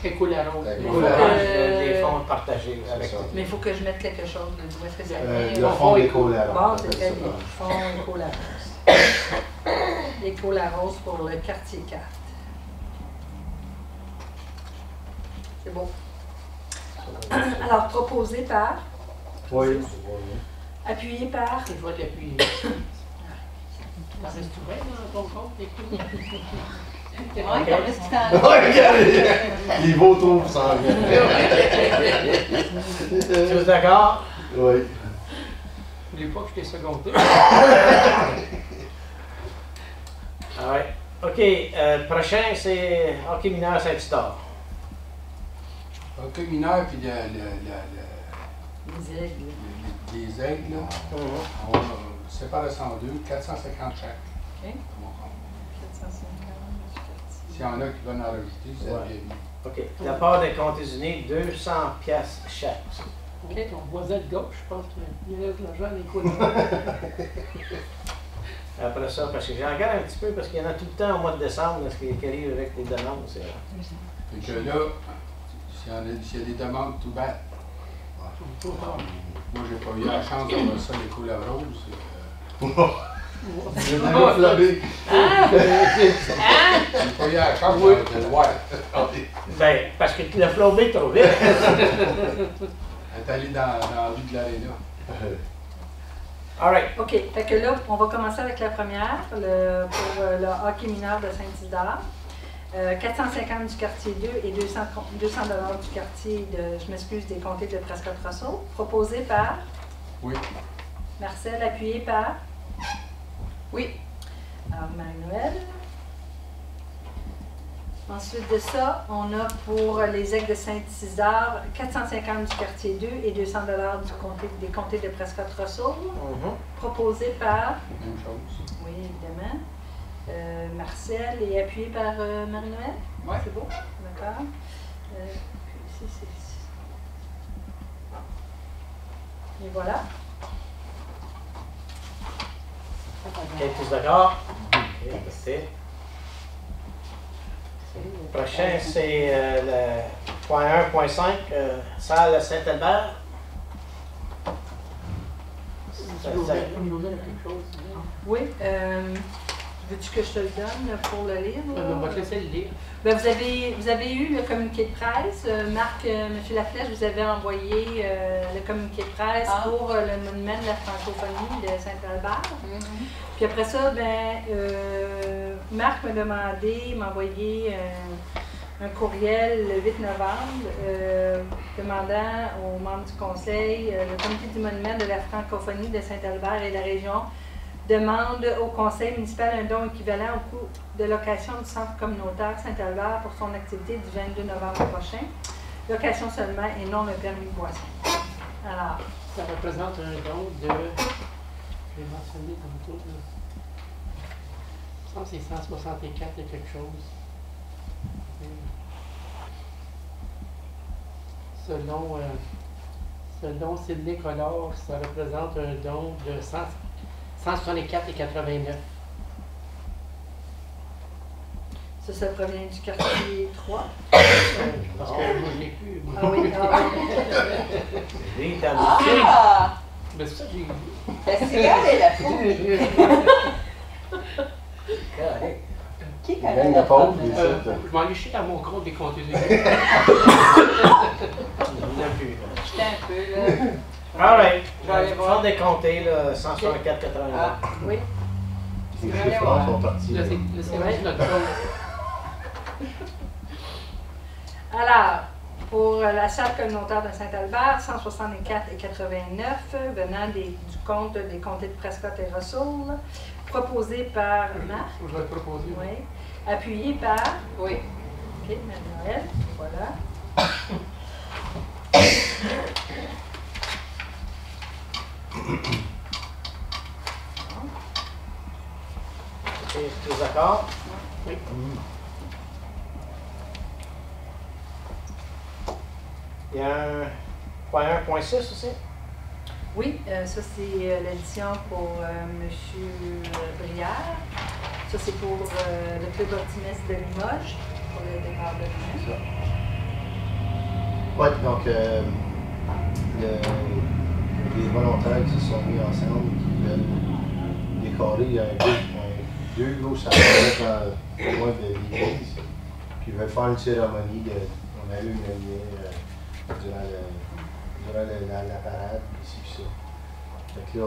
Écoularo. Les fonds partagés avec ça. Mais il faut que je mette quelque chose. Où est-ce que ça Le vient? fonds des Colaros. Bon, c'est très bien. Fonds Écolaros. Écolaros pour le quartier 4. C'est beau. Alors, proposé par, Oui. appuyé par, Je vais l'appuyer. Ça reste tout bien dans ton compte, écoute. Ouais, t'en restes qui t'en Les beaux trous s'en viennent. Tu es d'accord? Oui. Je voulais pas que je t'ai secondé. Ah ouais. OK, prochain, c'est hockey mineur Saint-Eustache. OK, mineur, puis les aigles. les aigles, là, on sépare ça en deux, 450 chaque. OK. à mon compte. 450. S'il y en a qui veulent en rajouter, c'est Ouais. bien mis. OK. La part des comptes unis, 200 piastres chaque. OK, ton voisin de gauche, je pense qu'il reste l'argent des couleurs. Après ça, parce que j'en regarde un petit peu, parce qu'il y en a tout le temps au mois de décembre, là, ce qui arrive avec les demandes. Fait que là, s'il y a des demandes tout bêtes, moi j'ai pas eu la chance d'avoir ça, les couleurs roses. J'ai déjà flambé. J'ai pas eu la chance de le voir. Ben, parce que le flambé trop vite. Elle est allée dans la rue de l'Aréna. All right. OK. Fait que là, on va commencer avec la première, pour le hockey mineur de Saint-Isidore. 450 du quartier 2 et 200 du quartier de, je m'excuse, des comtés de Prescott-Rosso. Proposé par Oui. Marcel, appuyé par oui. Alors, Marie-Noël. Ensuite de ça, on a pour les aigles de Saint-Isidore 450 du quartier 2 et 200 des comtés de Prescott-Rosso. Proposé par Même chose. oui, évidemment. Marcel et appuyé par Marie-Noël? Ouais. C'est beau? D'accord. Ici, c'est ici. Et voilà. OK, tous d'accord? OK, c'est. Le prochain, c'est le point 1.5, salle Saint-Albert. Oui. Veux-tu que je te le donne pour le lire? On va te laisser le lire. Ben, vous avez eu le communiqué de presse. Marc, M. Laflèche, vous avez envoyé le communiqué de presse pour le monument de la francophonie de Saint-Albert. Puis après ça, Marc m'a envoyé un courriel le 8 novembre demandant aux membres du conseil, le comité du monument de la francophonie de Saint-Albert et de la région demande au conseil municipal un don équivalent au coût de location du centre communautaire Saint-Albert pour son activité du 22 novembre prochain. Location seulement et non le permis de boisson. Alors. Ça représente un don de. Je vais mentionner tantôt. Je pense que c'est 164 et quelque chose. selon Sidney Collard, ça représente un don de 164,89. Ça provient du quartier 3. Parce que moi, je l'ai plus. Moi. Ah oui, ah oui. Oui, t'as Ah! Ben, c'est ça que j'ai vu. La cigale et la fouille. Correct. Qui Il connaît gagne la la pauvre, fouille? les Je m'en ai chié dans mon compte des comptes des On l'a vu, là. J'étais un peu là. All right. Je vais aller voir. Faut décompter, là, 164,89. Ah, Oui. Les Je vais aller chiffres voir. sont partis. Là, là. c'est Ouais. notre compte. Alors, pour la salle communautaire de Saint-Albert, 164,89 venant du compte des comtés de Prescott et Russell, proposé par Marc. Je vais te proposer. Oui. Appuyé par. Oui. OK, Marie-Noël. Voilà. OK, tous d'accord? Oui. Il y a un point 1, point 6 aussi? Oui, ça c'est l'édition pour M. Brière. Ça c'est pour le club optimiste de Limoges, pour le départ de Limoges. Ouais, donc les volontaires qui se sont mis ensemble, qui veulent décorer, il y a deux gros salons au mois de l'église, puis ils veulent faire une cérémonie, on a eu une lumière durant la parade, ici puis ça. Fait que là,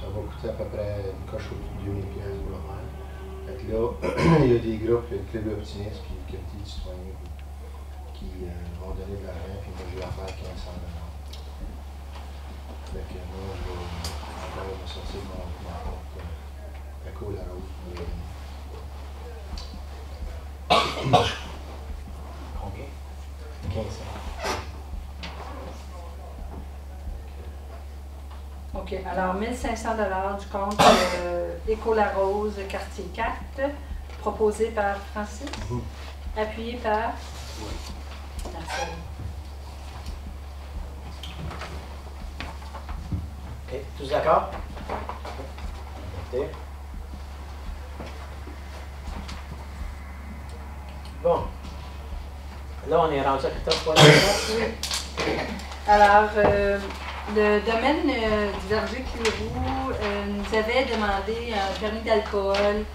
ça va coûter à peu près une coche au-dessus de 2000 $ pour le faire. Fait que là, il y a des groupes, il y a le Club Optimiste, puis le Comité du citoyen qui vont donner de l'argent, puis moi j'ai affaire 1500 $. Fait que moi, je vais me sortir de mon compte à Cool à Rose. Combien? 1500. OK. Alors, 1500 $ du compte Éco-la-Rose, quartier 4, proposé par Francis, appuyé par Marcel. OK, tous d'accord? OK. Bon. Là, on est rendu à 14,9. Alors, le domaine du verger Clérou nous avait demandé un permis d'alcool.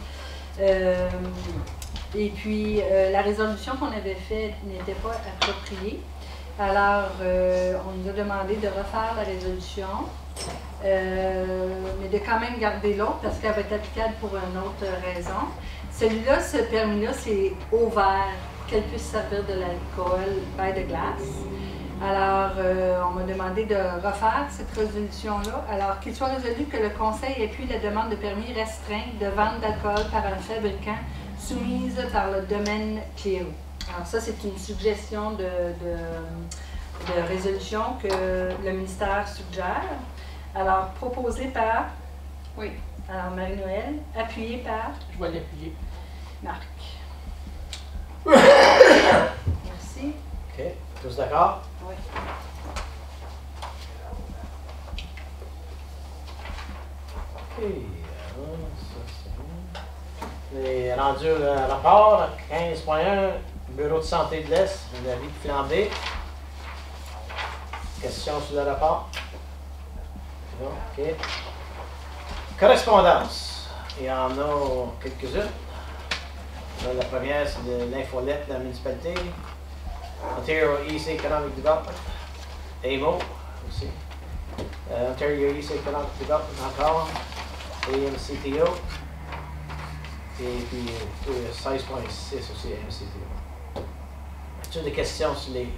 Et puis, la résolution qu'on avait faite n'était pas appropriée. Alors, on nous a demandé de refaire la résolution, mais de quand même garder l'autre parce qu'elle va être applicable pour une autre raison. Celui-là, ce permis-là, c'est ouvert, qu'elle puisse servir de l'alcool by de glace. Alors, on m'a demandé de refaire cette résolution-là. Alors, qu'il soit résolu que le Conseil appuie la demande de permis restreint de vente d'alcool par un fabricant soumise par le domaine Clérou. Alors, ça, c'est une suggestion de résolution que le ministère suggère. Alors, proposé par. Oui. Alors, Marie-Noël, appuyé par. Je vais l'appuyer. Marc. Merci. OK, tous d'accord? Oui. OK, ça c'est bon. Les rendus rapport, 15.1, Bureau de santé de l'Est, l'avis de Flambé. Questions sur le rapport? Non? OK. Correspondance. Il y en a quelques-unes. La première, c'est de l'infolette de la municipalité. Ontario East Economic Development. AMO aussi. Ontario East Economic Development encore. AMCTO. Et puis 16.6 aussi AMCTO. As-tu des questions sur les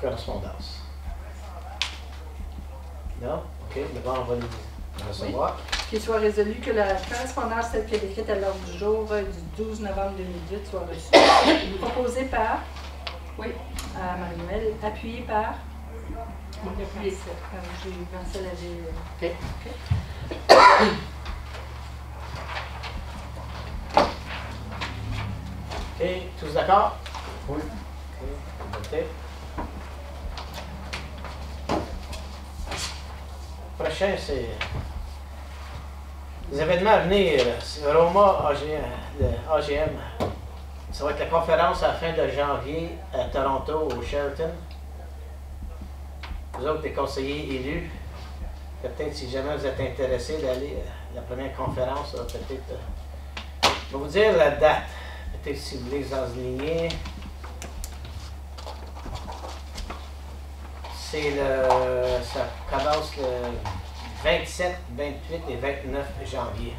correspondances? Non? OK, maintenant on va les recevoir. Qu'il soit résolu que la correspondance telle qu'elle est écrite à l'ordre du jour du 12 novembre 2018 soit reçue. Proposé par. Oui. Marie-Noël. Appuyé par. Appuyé. J'ai Vincent avait. OK. OK, tous d'accord? Oui. OK, prochain, c'est les événements à venir. C'est Roma le AGM. Ça va être la conférence à la fin de janvier à Toronto, au Sheraton. Vous autres, les conseillers élus, peut-être si jamais vous êtes intéressés d'aller à la première conférence, peut-être. Je vais vous dire la date. Peut-être si vous voulez les enligner. Ça commence le 27, 28 et 29 janvier.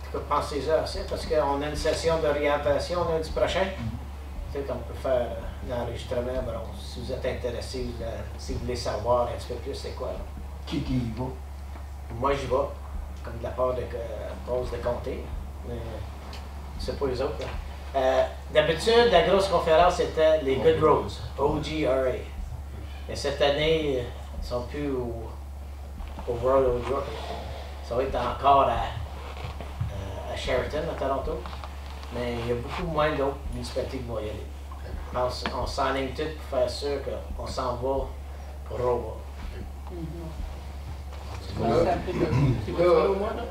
En tout cas, pensez-y à ça, parce qu'on a une session d'orientation lundi prochain. Peut-être qu'on peut faire l'enregistrement. Bon, si vous êtes intéressé, si vous voulez savoir un petit peu plus c'est quoi. Là. Qui y va? Moi, j'y vais, comme de la part de Pause de Comté. Mais c'est pas les autres. Là. D'habitude, la grosse conférence c'était les Good Roads, OGRA. Mais cette année, ils ne sont plus au World of York. Ça va être encore à Sheraton, à Toronto. Mais il y a beaucoup moins d'autres municipalités qui vont y aller. On s'enligne tout pour faire sûr qu'on s'en va pour Roma. C'est quoi au mois, là?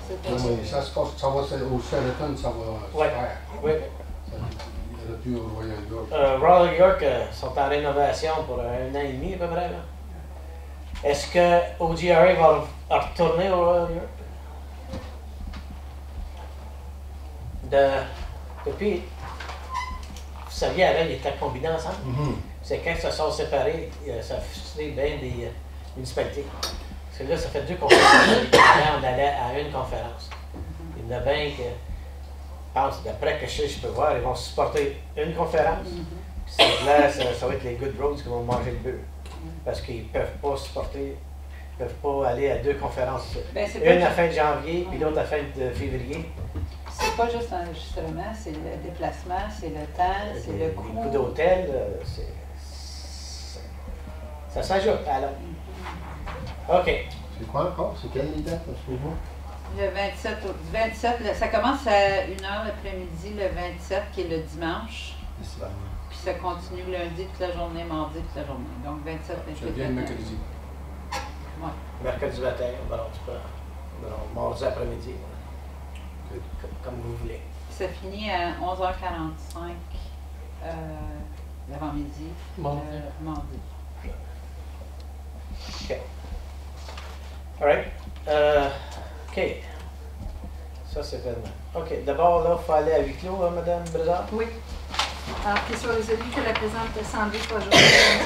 Non, mais ça se passe, ça va au Sheraton, ça va Ouais. se faire. Oui. Ça n'ira plus au Royal York. Royal York sont en rénovation pour 1 an et demi à peu près. Là. Est-ce que OGRA va retourner au Royal York? Depuis, vous saviez, avant, ils étaient combinés ensemble. C'est quand ils se sont séparés, ça a frustré bien des municipalités. Parce que là, ça fait 2 conférences. Là, on allait à une conférence. Il y en a bien qui pensent, d'après que je peux voir, ils vont supporter une conférence. Puis là, ça va être les Good Roads qui vont manger le beurre. Parce qu'ils ne peuvent pas supporter, ils ne peuvent pas aller à 2 conférences. Ben, une à fin de janvier, puis l'autre à fin de février. C'est pas juste l'enregistrement, c'est le déplacement, c'est le temps, c'est le coût. Les coûts d'hôtel, ça s'ajoute. Alors. OK. C'est quoi encore? C'est quelle les dates, excusez-moi? Le 27, ça commence à 1h l'après-midi, le 27, qui est le dimanche. Puis ça continue lundi toute la journée, mardi toute la journée. Donc 27, 28, Ça vient le mercredi. Ouais. Mercredi matin, mardi après-midi. Comme vous voulez. Ça finit à 11h45 l'avant-midi, mardi. OK. All right. OK. Ça, c'est vraiment. OK. D'abord, là, il faut aller à huis clos, hein, Mme Brézard? Oui. Alors, qu'il soit résolu que la présente Assemblée soit journée de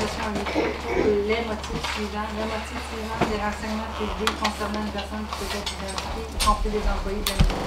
session à huis clos pour les motifs suivants. Le motif suivant, des renseignements privés concernant une personne qui faisait identifier, y compris des employés de la